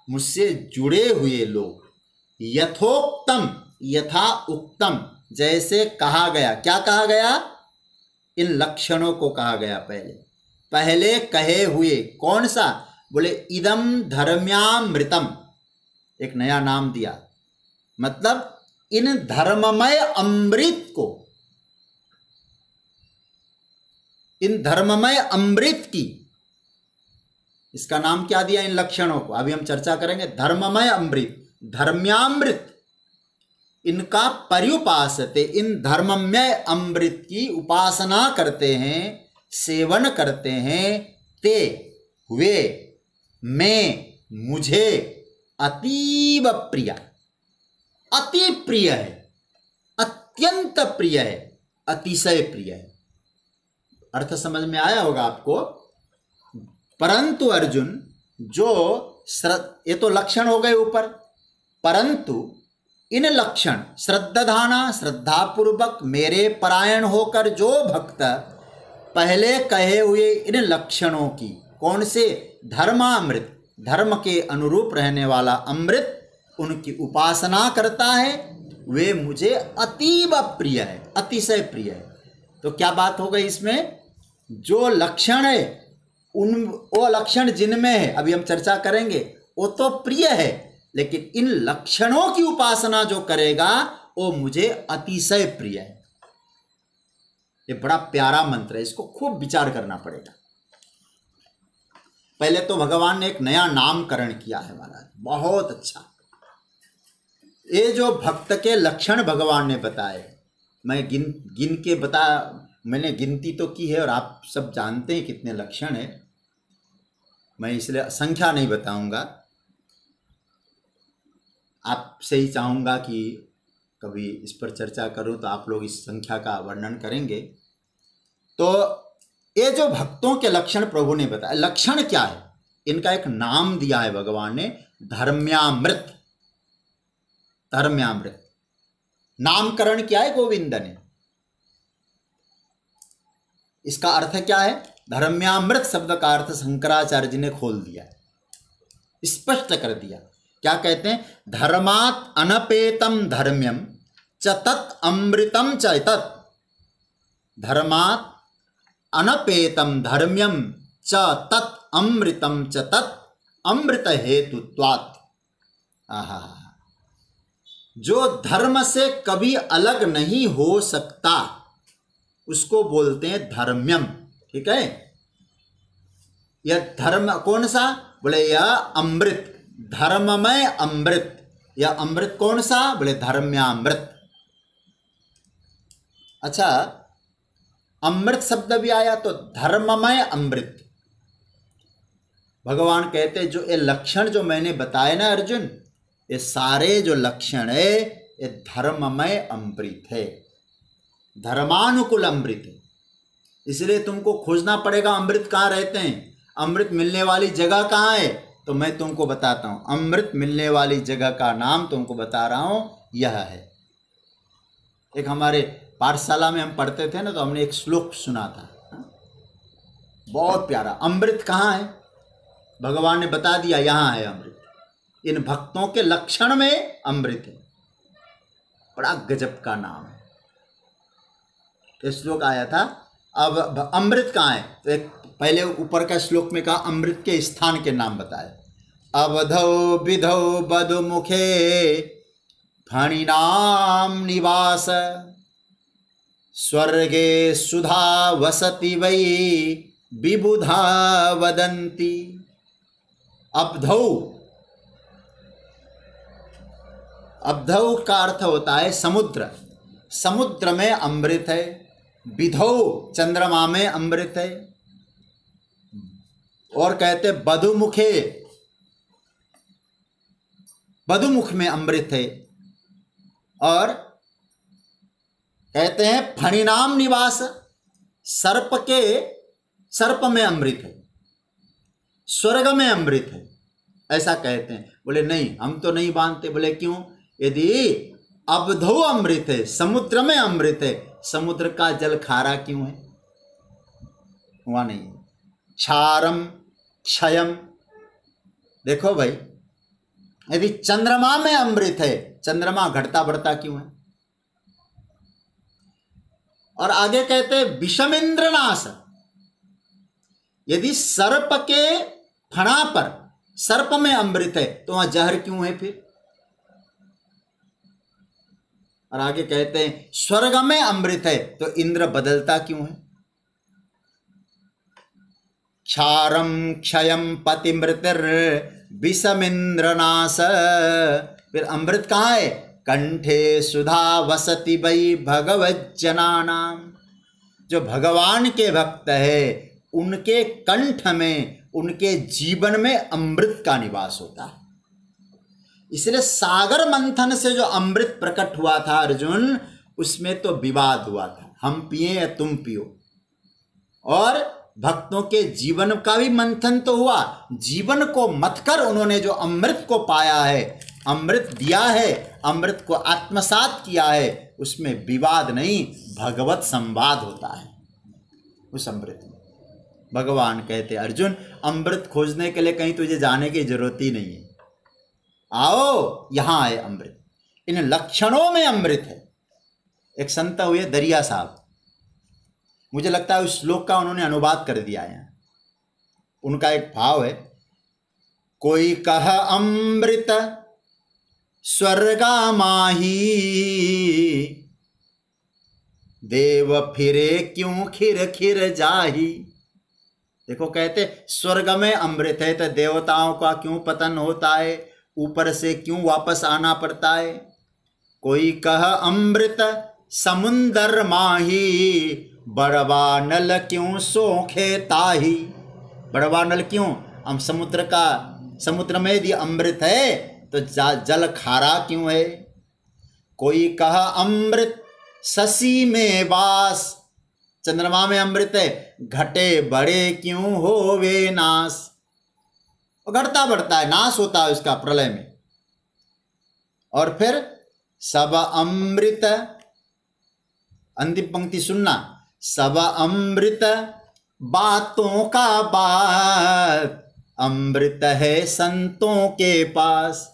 मुझसे जुड़े हुए लोग। यथोक्तम, यथा उक्तम जैसे कहा गया। क्या कहा गया? इन लक्षणों को कहा गया पहले कहे हुए। कौन सा? बोले इदम धर्म्यामृतम, एक नया नाम दिया। मतलब इन धर्ममय अमृत को, इन धर्ममय अमृत की, इसका नाम क्या दिया इन लक्षणों को? अभी हम चर्चा करेंगे। धर्ममय अमृत, धर्म्यामृत, इनका पर्युपासते, इन धर्ममय अमृत की उपासना करते हैं, सेवन करते हैं। ते हुए मैं, मुझे अतीव प्रिया, अति प्रिय है, अत्यंत प्रिय है, अतिशय प्रिय है। अर्थ समझ में आया होगा आपको। परंतु अर्जुन, जो ये तो लक्षण हो गए ऊपर, परंतु इन लक्षण श्रद्धाना, श्रद्धापूर्वक मेरे परायण होकर जो भक्त पहले कहे हुए इन लक्षणों की, कौन से? धर्मामृत, धर्म के अनुरूप रहने वाला अमृत, उनकी उपासना करता है वे मुझे अतीब प्रिय है, अतिशय प्रिय है। तो क्या बात हो गई इसमें? जो लक्षण है वो लक्षण जिनमें है, अभी हम चर्चा करेंगे, वो तो प्रिय है, लेकिन इन लक्षणों की उपासना जो करेगा वो मुझे अतिशय प्रिय है। ये बड़ा प्यारा मंत्र है, इसको खूब विचार करना पड़ेगा। पहले तो भगवान ने एक नया नामकरण किया है महाराज, बहुत अच्छा। ये जो भक्त के लक्षण भगवान ने बताए, मैं गिन के मैंने गिनती तो की है और आप सब जानते हैं कितने लक्षण है, मैं इसलिए संख्या नहीं बताऊंगा। आपसे ही चाहूँगा कि कभी इस पर चर्चा करूं तो आप लोग इस संख्या का वर्णन करेंगे। तो ये जो भक्तों के लक्षण प्रभु ने बताया, लक्षण क्या है, इनका एक नाम दिया है भगवान ने, धर्म्यामृत। धर्म्यामृत नामकरण किया है गोविंद ने। इसका अर्थ क्या है? धर्म्यामृत शब्द का अर्थ शंकराचार्य जी ने खोल दिया, स्पष्ट कर दिया। क्या कहते हैं? धर्मात् अनपेतम धर्म्यम च तत् अमृतम च तत्। धर्मात् अनपेतम धर्म्यम च तत् अमृतम च तत् अमृत हेतुत्वात्। आहा, जो धर्म से कभी अलग नहीं हो सकता उसको बोलते हैं धर्म्यम। ठीक है, यह धर्म कौन सा? बोले यह अमृत, धर्ममय अमृत। यह अमृत कौन सा? बोले धर्म्यामृत। अच्छा, अमृत शब्द भी आया तो धर्ममय अमृत। भगवान कहते जो ये लक्षण जो मैंने बताए ना अर्जुन, ये सारे जो लक्षण है ये धर्ममय अमृत है, धर्मानुकूल अमृत है। इसलिए तुमको खोजना पड़ेगा अमृत कहाँ रहते हैं, अमृत मिलने वाली जगह कहाँ है। तो मैं तुमको बताता हूँ, अमृत मिलने वाली जगह का नाम तुमको बता रहा हूँ, यह है। एक हमारे पाठशाला में हम पढ़ते थे ना, तो हमने एक श्लोक सुना था, बहुत प्यारा। अमृत कहाँ है? भगवान ने बता दिया, यहाँ है अमृत। इन भक्तों के लक्षण में अमृत है। बड़ा गजब का नाम है। तो श्लोक आया था, अब अमृत कहाँ है? तो एक पहले ऊपर का श्लोक में कहा अमृत के स्थान के नाम बताए। अवधौ विधौ बदुमुखे फणिनाम निवास, स्वर्गे सुधा वसति वै विबुधा वदन्ति। अवधौ, अवधौ का अर्थ होता है समुद्र, समुद्र में अमृत है। विधौ, चंद्रमा में अमृत है। और कहते बधुमुखे, बधुमुख में अमृत है। और कहते हैं फणिनाम निवास, सर्प में अमृत है, स्वर्ग में अमृत है, ऐसा कहते हैं। बोले नहीं, हम तो नहीं मानते। बोले क्यों? यदि अवधौ अमृत है, समुद्र में अमृत है, समुद्र का जल खारा क्यों है? हुआ नहीं। क्षारम क्षयम, देखो भाई, यदि चंद्रमा में अमृत है, चंद्रमा घटता बढ़ता क्यों है? और आगे कहते हैं विषमिंद्रनाश, यदि सर्प के फणा पर, सर्प में अमृत है, तो वहां जहर क्यों है फिर? और आगे कहते हैं स्वर्ग में अमृत है, तो इंद्र बदलता क्यों है? क्षारम क्षयम पतिमृतिर विषमिंद्रनाश। फिर अमृत कहाँ है? कंठे सुधा वसति वै भगवत जनानाम। जो भगवान के भक्त है उनके कंठ में, उनके जीवन में अमृत का निवास होता है। इसलिए सागर मंथन से जो अमृत प्रकट हुआ था अर्जुन, उसमें तो विवाद हुआ था, हम पिए या तुम पियो। और भक्तों के जीवन का भी मंथन तो हुआ, जीवन को मतकर उन्होंने जो अमृत को पाया है, अमृत दिया है, अमृत को आत्मसात किया है, उसमें विवाद नहीं, भगवत संवाद होता है उस अमृत में। भगवान कहते अर्जुन, अमृत खोजने के लिए कहीं तुझे जाने की जरूरत ही नहीं है, आओ यहाँ है अमृत, इन लक्षणों में अमृत है। एक संत हुए दरिया साहब, मुझे लगता है उस श्लोक का उन्होंने अनुवाद कर दिया है। उनका एक भाव है, कोई कह अमृत स्वर्गा माही, देव फिरे क्यों खिर खिर जाही। देखो कहते स्वर्ग में अमृत है तो देवताओं का क्यों पतन होता है, ऊपर से क्यों वापस आना पड़ता है। कोई कह अमृत समुंदर माही, बड़वा नल क्यों सोखे ताही। बड़वा नल क्यों, हम समुद्र में यदि अमृत है तो जल खारा क्यों है। कोई कह अमृत शशि में वास, चंद्रमा में अमृत है, घटे बड़े क्यों होवे नाश। घटता बढ़ता है, नाश होता है उसका प्रलय में। और फिर सब अमृत, अंतिम पंक्ति सुनना, सब अमृत बातों का बात, अमृत है संतों के पास।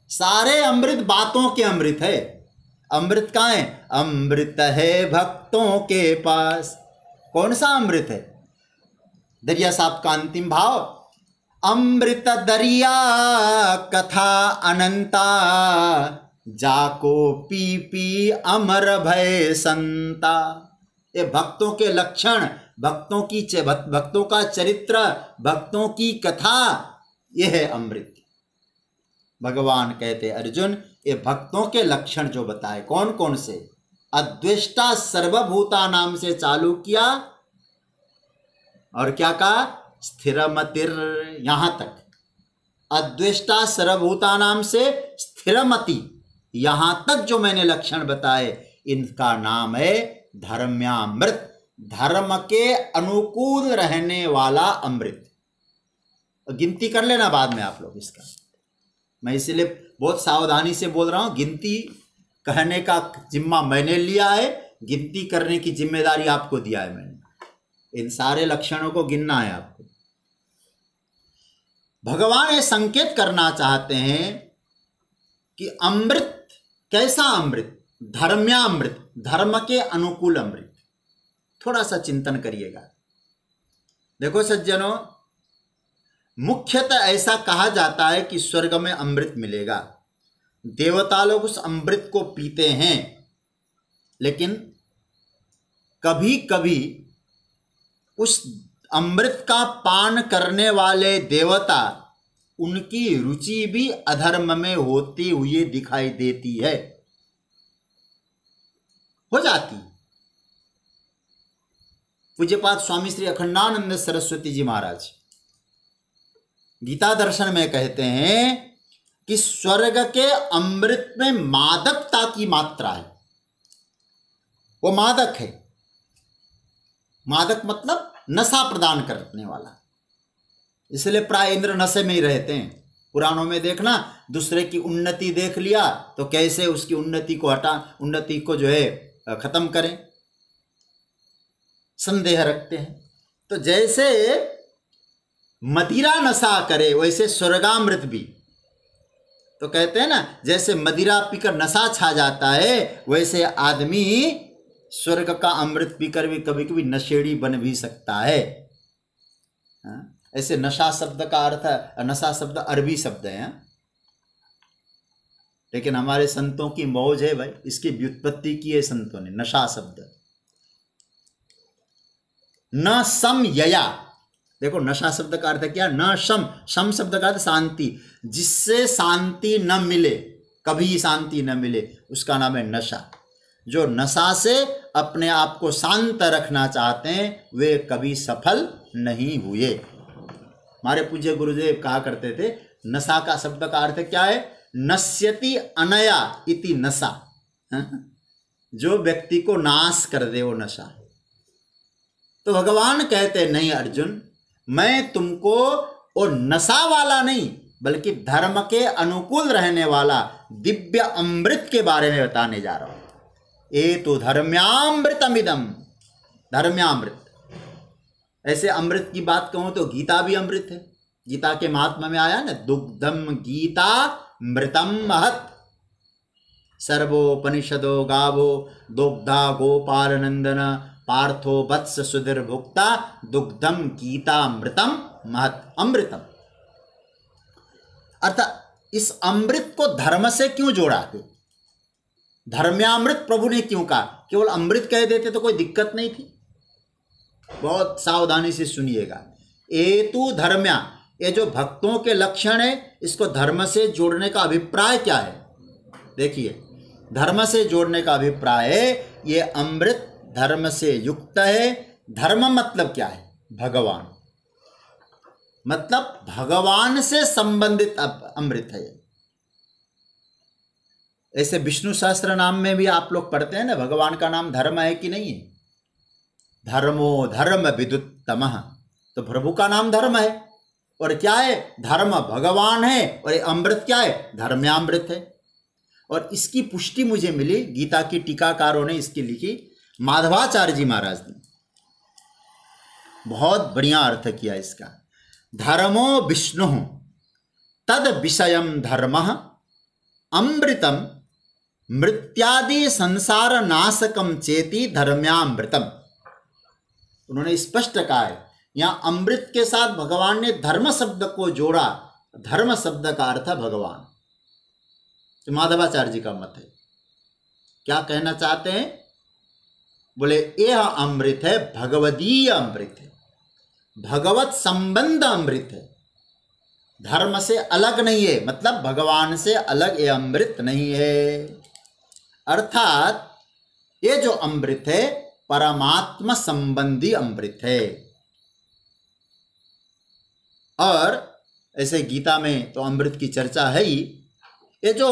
सारे अमृत बातों के अमृत है। अमृत कहाँ है? अमृत है भक्तों के पास। कौन सा अमृत है? दरिया साहब का अंतिम भाव, अमृत दरिया कथा अनंता, जाको पी पी अमर भय संता। ये भक्तों के लक्षण, भक्तों का चरित्र, भक्तों की कथा, यह है अमृत। भगवान कहते अर्जुन, ये भक्तों के लक्षण जो बताए कौन कौन से, अद्वेष्टा सर्वभूता नाम से चालू किया और क्या कहा, स्थिरमतिर, यहां तक अद्वेष्टा सर्वभूता नाम से स्थिरमति, यहां तक जो मैंने लक्षण बताए इनका नाम है धर्म्यामृत, धर्म के अनुकूल रहने वाला अमृत। गिनती कर लेना बाद में आप लोग इसका, मैं इसलिए बहुत सावधानी से बोल रहा हूं। गिनती कहने का जिम्मा मैंने लिया है, गिनती करने की जिम्मेदारी आपको दिया है मैंने। इन सारे लक्षणों को गिनना है आपको। भगवान ये संकेत करना चाहते हैं कि अमृत कैसा अमृत, धर्म्यामृत, धर्म के अनुकूल अमृत। थोड़ा सा चिंतन करिएगा। देखो सज्जनों, मुख्यतः ऐसा कहा जाता है कि स्वर्ग में अमृत मिलेगा, देवता लोग उस अमृत को पीते हैं, लेकिन कभी कभी उस अमृत का पान करने वाले देवता, उनकी रुचि भी अधर्म में होती हुई दिखाई देती है, हो जाती। पूज्यपाद स्वामी श्री अखंडानंद सरस्वती जी महाराज गीता दर्शन में कहते हैं कि स्वर्ग के अमृत में मादकता की मात्रा है, वो मादक है। मादक मतलब नशा प्रदान करने वाला, इसलिए प्राय इंद्र नशे में ही रहते हैं। पुराणों में देखना, दूसरे की उन्नति देख लिया तो कैसे उसकी उन्नति को जो है खत्म करें, संदेह रखते हैं। तो जैसे मदिरा नशा करे वैसे स्वर्गामृत भी, तो कहते हैं ना, जैसे मदिरा पीकर नशा छा जाता है वैसे आदमी स्वर्ग का अमृत पीकर भी कभी कभी नशेड़ी बन भी सकता है। ऐसे नशा शब्द का अर्थ, नशा शब्द अरबी शब्द है, लेकिन हमारे संतों की मौज है भाई, इसकी व्युत्पत्ति की है संतों ने। नशा शब्द न सम यया, देखो नशा शब्द का अर्थ क्या, न शम शब्द का अर्थ शांति, जिससे शांति न मिले, कभी शांति न मिले, उसका नाम है नशा। जो नशा से अपने आप को शांत रखना चाहते हैं वे कभी सफल नहीं हुए। हमारे पूज्य गुरुदेव कहा करते थे, नशा का शब्द का अर्थ क्या है, नश्यति अनया इति नशा, जो व्यक्ति को नाश कर दे वो नशा। तो भगवान कहते नहीं अर्जुन, मैं तुमको वो नशा वाला नहीं बल्कि धर्म के अनुकूल रहने वाला दिव्य अमृत के बारे में बताने जा रहा हूं। ये तो धर्म्यामृतमिदम, धर्म्यामृत। ऐसे अमृत की बात कहूं तो गीता भी अमृत है। गीता के महात्मा में आया ना, दुग्धम गीता मृतम महत् सर्वोपनिषदो गावो दुग्धा गोपाल नंदन पार्थो वत्स सुधीर भुक्ता दुग्धम गीतामृतम महत्। अमृतम अर्थात इस अमृत को धर्म से क्यों जोड़ा? धर्म्यामृत प्रभु ने क्यों कहा? केवल अमृत कह देते तो कोई दिक्कत नहीं थी। बहुत सावधानी से सुनिएगा। एतु धर्म्या, ये जो भक्तों के लक्षण है, इसको धर्म से जोड़ने का अभिप्राय क्या है? देखिए, धर्म से जोड़ने का अभिप्राय है ये अमृत धर्म से युक्त है। धर्म मतलब क्या है? भगवान, मतलब भगवान से संबंधित अमृत है। ऐसे विष्णु सहस्त्र नाम में भी आप लोग पढ़ते हैं ना, भगवान का नाम धर्म है कि नहीं है? धर्मो धर्म विदुत्तमः, तो प्रभु का नाम धर्म है। और क्या है? धर्म भगवान है, और ये अमृत क्या है? धर्म्यामृत है। और इसकी पुष्टि मुझे मिली, गीता की टीकाकारों ने इसकी लिखी, माधवाचार्य जी महाराज ने बहुत बढ़िया अर्थ किया इसका। धर्मो विष्णु तद विषयम धर्मः अमृतम मृत्यादि संसार नाशकम चेति धर्म्यामृतम। उन्होंने स्पष्ट कहा है, यहाँ अमृत के साथ भगवान ने धर्म शब्द को जोड़ा। धर्म शब्द का अर्थ भगवान। तो माधवाचार्य जी का मत है। क्या कहना चाहते हैं? बोले यह अमृत है भगवदीय अमृत है, भगवत संबंध अमृत है, धर्म से अलग नहीं है। मतलब भगवान से अलग ये अमृत नहीं है। अर्थात ये जो अमृत है परमात्मा संबंधी अमृत है। और ऐसे गीता में तो अमृत की चर्चा है ही। ये जो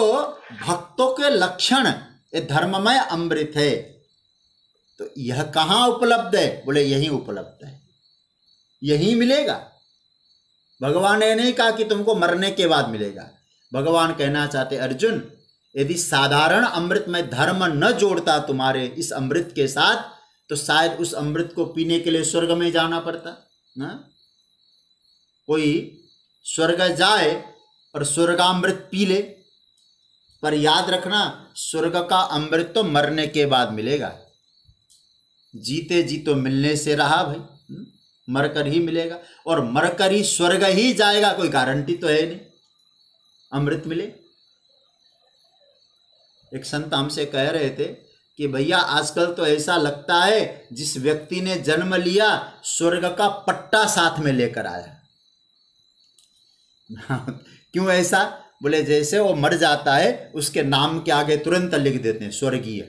भक्तों के लक्षण, ये धर्ममय अमृत है। तो यह कहाँ उपलब्ध है? बोले यहीं उपलब्ध है, यहीं मिलेगा। भगवान ने नहीं कहा कि तुमको मरने के बाद मिलेगा। भगवान कहना चाहते, अर्जुन यदि साधारण अमृत में धर्म न जोड़ता तुम्हारे इस अमृत के साथ, तो शायद उस अमृत को पीने के लिए स्वर्ग में जाना पड़ता ना। कोई स्वर्ग जाए और स्वर्गामृत पी ले, पर याद रखना स्वर्ग का अमृत तो मरने के बाद मिलेगा। जीते जी तो मिलने से रहा भाई, मरकर ही मिलेगा। और मरकर ही स्वर्ग ही जाएगा, कोई गारंटी तो है नहीं अमृत मिले। एक संत हमसे कह रहे थे कि भैया आजकल तो ऐसा लगता है जिस व्यक्ति ने जन्म लिया स्वर्ग का पट्टा साथ में लेकर आया। क्यों ऐसा? बोले जैसे वो मर जाता है उसके नाम के आगे तुरंत लिख देते हैं स्वर्गीय,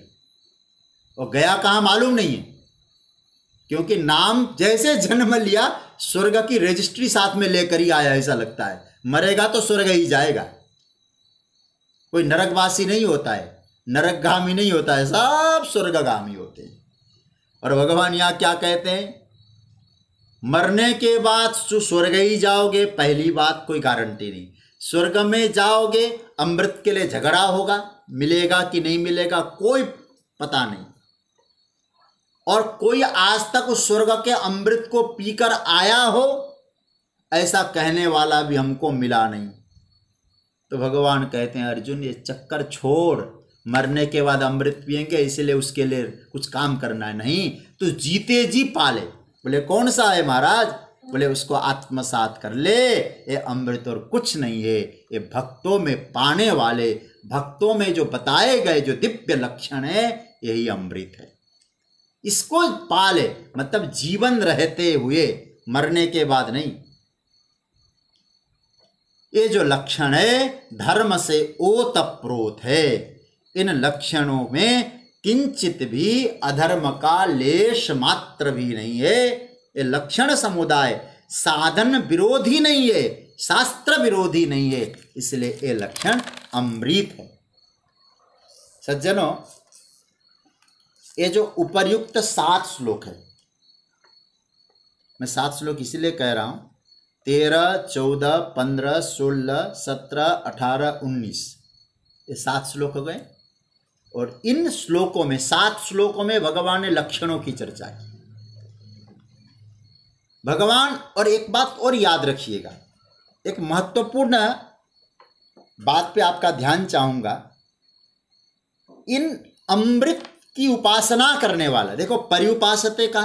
और गया कहाँ मालूम नहीं है। क्योंकि नाम जैसे जन्म लिया स्वर्ग की रजिस्ट्री साथ में लेकर ही आया, ऐसा लगता है। मरेगा तो स्वर्ग ही जाएगा, कोई नरकवासी नहीं होता है, नरकगामी नहीं होता है, सब स्वर्गगामी होते हैं। और भगवान यहाँ क्या कहते हैं? मरने के बाद स्वर्ग ही जाओगे, पहली बात कोई गारंटी नहीं। स्वर्ग में जाओगे, अमृत के लिए झगड़ा होगा, मिलेगा कि नहीं मिलेगा कोई पता नहीं। और कोई आज तक उस स्वर्ग के अमृत को पीकर आया हो ऐसा कहने वाला भी हमको मिला नहीं। तो भगवान कहते हैं अर्जुन ये चक्कर छोड़, मरने के बाद अमृत पिएंगे इसलिए उसके लिए कुछ काम करना है नहीं, तो जीते जी पाले। बोले कौन सा है महाराज? बोले उसको आत्मसात कर ले, ये अमृत और कुछ नहीं है, ये भक्तों में पाने वाले, भक्तों में जो बताए गए जो दिव्य लक्षण है यही अमृत है। इसको पाले, मतलब जीवन रहते हुए, मरने के बाद नहीं। ये जो लक्षण है धर्म से ओतप्रोत है। इन लक्षणों में किंचित भी अधर्म का लेश मात्र भी नहीं है। ये लक्षण समुदाय साधन विरोधी नहीं है, शास्त्र विरोधी नहीं है, इसलिए ये लक्षण अमृत है। सज्जनों, ये जो उपर्युक्त 7 श्लोक है, मैं 7 श्लोक इसलिए कह रहा हूं, 13, 14, 15, 16, 17, 18, 19 ये 7 श्लोक हो गए। और इन श्लोकों में 7 श्लोकों में भगवान ने लक्षणों की चर्चा की। भगवान, और एक बात और याद रखिएगा, एक महत्वपूर्ण बात पे आपका ध्यान चाहूंगा। इन अमृत की उपासना करने वाला, देखो पर्युपासते का,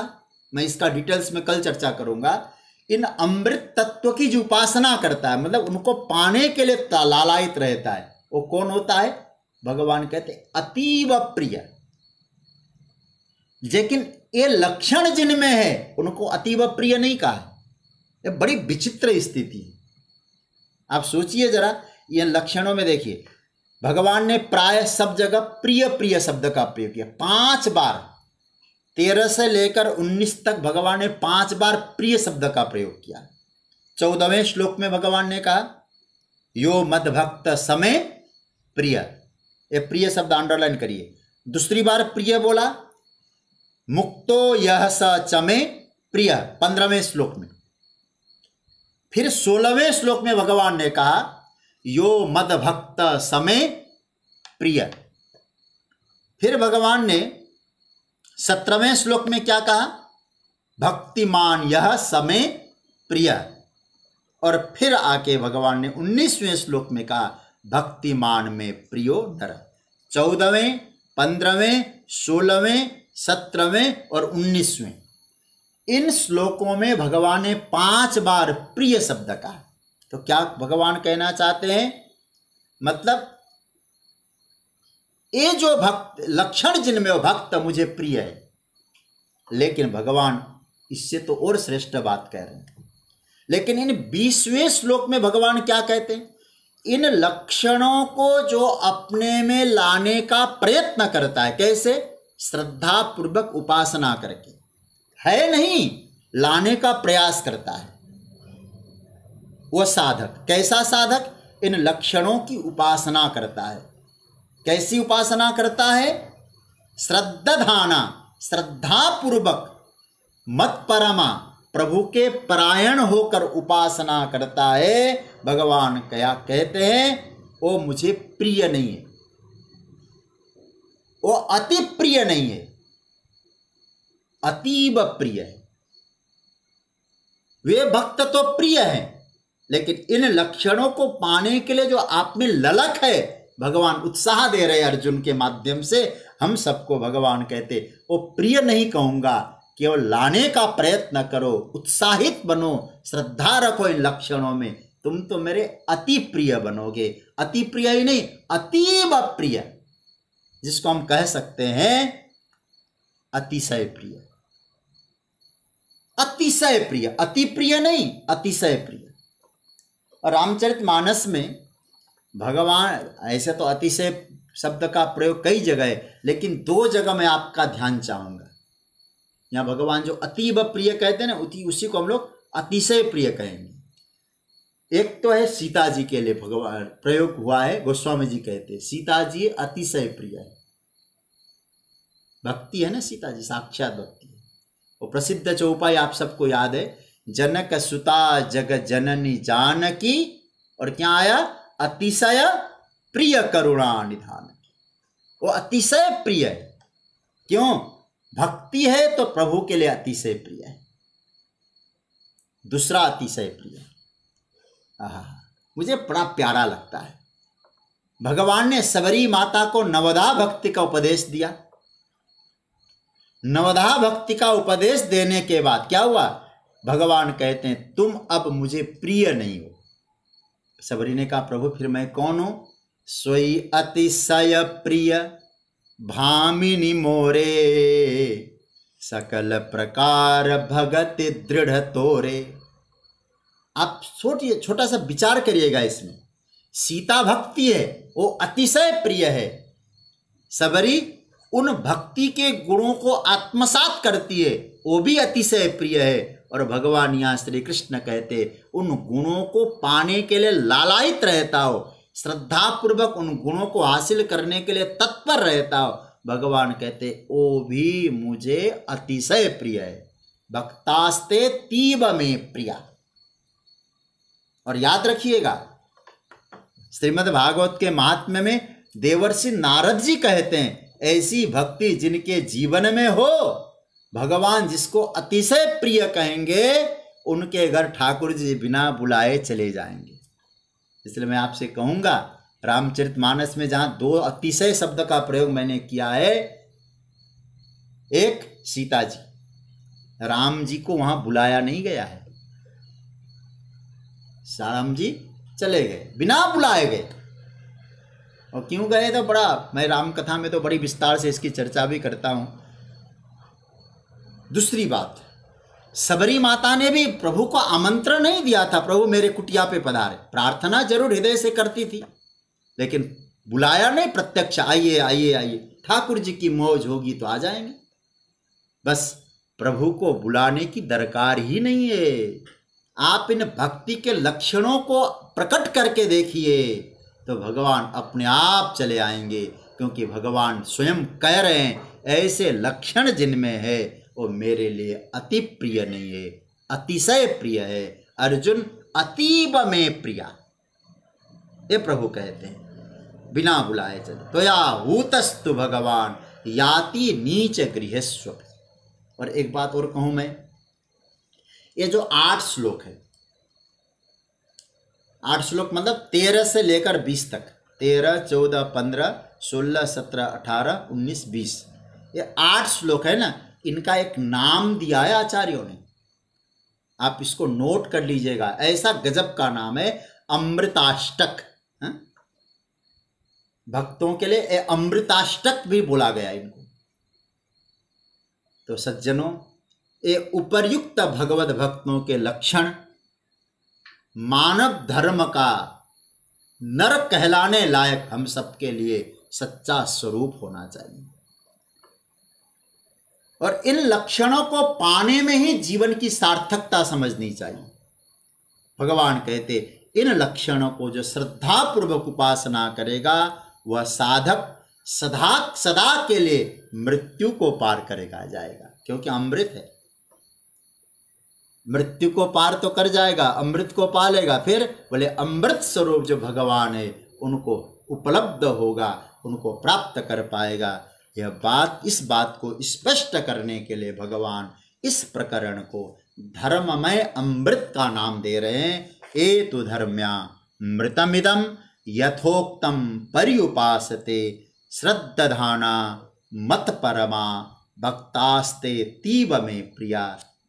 मैं इसका डिटेल्स में कल चर्चा करूंगा। इन अमृत तत्व की जो उपासना करता है, मतलब उनको पाने के लिए लालायित रहता है, वो कौन होता है? भगवान कहते अतीव प्रिय। लेकिन ये लक्षण जिनमें है उनको अतीव प्रिय नहीं कहा। ये बड़ी विचित्र स्थिति है। आप सोचिए जरा, ये लक्षणों में देखिए, भगवान ने प्राय सब जगह प्रिय प्रिय शब्द का प्रयोग किया 5 बार। 13 से लेकर 19 तक भगवान ने 5 बार प्रिय शब्द का प्रयोग किया। 14वें श्लोक में भगवान ने कहा यो मद भक्त समय प्रिय। ये प्रिय शब्द अंडरलाइन करिए। दूसरी बार प्रिय बोला, मुक्तो यह स चमे प्रिय, 15वें श्लोक में। फिर 16वें श्लोक में भगवान ने कहा यो मद भक्त समय प्रिय। फिर भगवान ने 17वें श्लोक में क्या कहा? भक्तिमान यह समय प्रिय। और फिर आके भगवान ने 19वें श्लोक में कहा भक्तिमान में प्रियो नर। 14वें, 15वें, 16वें, 17वें और 19वें, इन श्लोकों में भगवान ने 5 बार प्रिय शब्द कहा। तो क्या भगवान कहना चाहते हैं? मतलब ये जो भक्त लक्षण जिनमें वो भक्त मुझे प्रिय है, लेकिन भगवान इससे तो और श्रेष्ठ बात कह रहे हैं। लेकिन इन 20वें श्लोक में भगवान क्या कहते हैं? इन लक्षणों को जो अपने में लाने का प्रयत्न करता है, कैसे? श्रद्धा पूर्वक उपासना करके, है नहीं, लाने का प्रयास करता है वह साधक। कैसा साधक? इन लक्षणों की उपासना करता है। कैसी उपासना करता है? श्रद्धाधाना, श्रद्धा पूर्वक, मत परमा, प्रभु के परायण होकर उपासना करता है। भगवान क्या कहते हैं? वो मुझे प्रिय नहीं है, वो अति प्रिय नहीं है, अतीब प्रिय है। वे भक्त तो प्रिय हैं, लेकिन इन लक्षणों को पाने के लिए जो आप में ललक है, भगवान उत्साह दे रहे हैं अर्जुन के माध्यम से। हम सबको भगवान कहते वो प्रिय नहीं कहूंगा, केवल लाने का प्रयत्न करो, उत्साहित बनो, श्रद्धा रखो इन लक्षणों में, तुम तो मेरे अति प्रिय बनोगे। अति प्रिय ही नहीं, अतीब प्रिय, जिसको हम कह सकते हैं अतिशय प्रिय। अतिशय प्रिय, अति प्रिय नहीं, अतिशय प्रिय। और रामचरितमानस में भगवान, ऐसे तो अतिशय शब्द का प्रयोग कई जगह है, लेकिन 2 जगह मैं आपका ध्यान चाहूंगा। यहाँ भगवान जो अतीब प्रिय कहते हैं ना, उसी को हम लोग अतिशय प्रिय कहेंगे। एक तो है सीता जी के लिए भगवान प्रयोग हुआ है, गोस्वामी जी कहते हैं सीता जी अतिशय प्रिय है। भक्ति है ना, सीता जी साक्षात भक्ति है। वो प्रसिद्ध चौपाई आप सबको याद है, जनक सुता जग जननी जानकी, और क्या आया? अतिशय प्रिय करुणा निधान। वो अतिशय प्रिय है। क्यों? भक्ति है तो प्रभु के लिए अतिशय प्रिय है। दूसरा अतिशय प्रिय, मुझे बड़ा प्यारा लगता है। भगवान ने सबरी माता को नवधा भक्ति का उपदेश दिया। नवधा भक्ति का उपदेश देने के बाद क्या हुआ? भगवान कहते हैं तुम अब मुझे प्रिय नहीं हो। सबरी ने कहा प्रभु फिर मैं कौन हूं? सोई अतिशय प्रिय भामिनी मोरे, सकल प्रकार भगत दृढ़ तोरे। आप सोचिए, छोटा सा विचार करिएगा इसमें। सीता भक्ति है, वो अतिशय प्रिय है। सबरी उन भक्ति के गुणों को आत्मसात करती है, वो भी अतिशय प्रिय है। और भगवान यहाँ श्री कृष्ण कहते उन गुणों को पाने के लिए लालायित रहता हो, श्रद्धा पूर्वक उन गुणों को हासिल करने के लिए तत्पर रहता हो। भगवान कहते वो भी मुझे अतिशय प्रिय है। भक्तास्ते तीव में प्रिया। और याद रखिएगा, श्रीमद् भागवत के महात्म्य में देवर्षि नारद जी कहते हैं ऐसी भक्ति जिनके जीवन में हो, भगवान जिसको अतिशय प्रिय कहेंगे, उनके घर ठाकुर जी बिना बुलाए चले जाएंगे। इसलिए मैं आपसे कहूंगा रामचरितमानस में जहां दो अतिशय शब्द का प्रयोग मैंने किया है, एक सीता जी, राम जी को वहां बुलाया नहीं गया है, राम जी चले गए बिना बुलाए गए। और क्यों गए तो बड़ा, मैं राम कथा में तो बड़ी विस्तार से इसकी चर्चा भी करता हूं। दूसरी बात, सबरी माता ने भी प्रभु को आमंत्रण नहीं दिया था, प्रभु मेरे कुटिया पे पधारे, प्रार्थना जरूर हृदय से करती थी, लेकिन बुलाया नहीं प्रत्यक्ष, आइए आइए आइए, ठाकुर जी की मौज होगी तो आ जाएंगे। बस प्रभु को बुलाने की दरकार ही नहीं है। आप इन भक्ति के लक्षणों को प्रकट करके देखिए तो भगवान अपने आप चले आएंगे, क्योंकि भगवान स्वयं कह रहे हैं ऐसे लक्षण जिनमें है वो मेरे लिए अति प्रिय नहीं है, अतिशय प्रिय है। अर्जुन अतीब में प्रिया, ये प्रभु कहते हैं, बिना बुलाए चले। तो या हूतस्तु भगवान याति नीच गृहस्व। और एक बात और कहूं मैं, ये जो 8 श्लोक है, 8 श्लोक मतलब 13 से लेकर 20 तक, 13, 14, 15, 16, 17, 18, 19, 20, ये 8 श्लोक है ना, इनका एक नाम दिया है आचार्यों ने, आप इसको नोट कर लीजिएगा, ऐसा गजब का नाम है, अमृताष्टक। भक्तों के लिए अमृताष्टक भी बोला गया इनको। तो सज्जनों, ये उपर्युक्त भगवत भक्तों के लक्षण मानव धर्म का नर कहलाने लायक हम सबके लिए सच्चा स्वरूप होना चाहिए, और इन लक्षणों को पाने में ही जीवन की सार्थकता समझनी चाहिए। भगवान कहते इन लक्षणों को जो श्रद्धा पूर्वक उपासना करेगा वह साधक सदा सदा के लिए मृत्यु को पार करेगा जाएगा, क्योंकि अमृत है, मृत्यु को पार तो कर जाएगा, अमृत को पालेगा, फिर बोले अमृत स्वरूप जो भगवान है उनको उपलब्ध होगा, उनको प्राप्त कर पाएगा। यह बात, इस बात को स्पष्ट करने के लिए भगवान इस प्रकरण को धर्ममय अमृत का नाम दे रहे हैं। एतु धर्म्या मृतमिदम यथोक्तम पर्युपासते श्रद्धाना मत परमा भक्तास्ते तीव में प्रिया।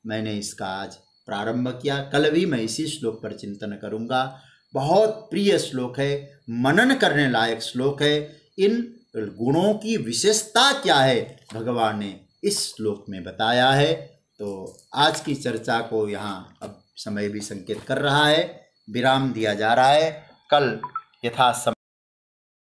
मैंने इसका आज प्रारंभ किया, कल भी मैं इसी श्लोक पर चिंतन करूंगा। बहुत प्रिय श्लोक है, मनन करने लायक श्लोक है। इन गुणों की विशेषता क्या है भगवान ने इस श्लोक में बताया है। तो आज की चर्चा को यहाँ, अब समय भी संकेत कर रहा है, विराम दिया जा रहा है। कल यथासमय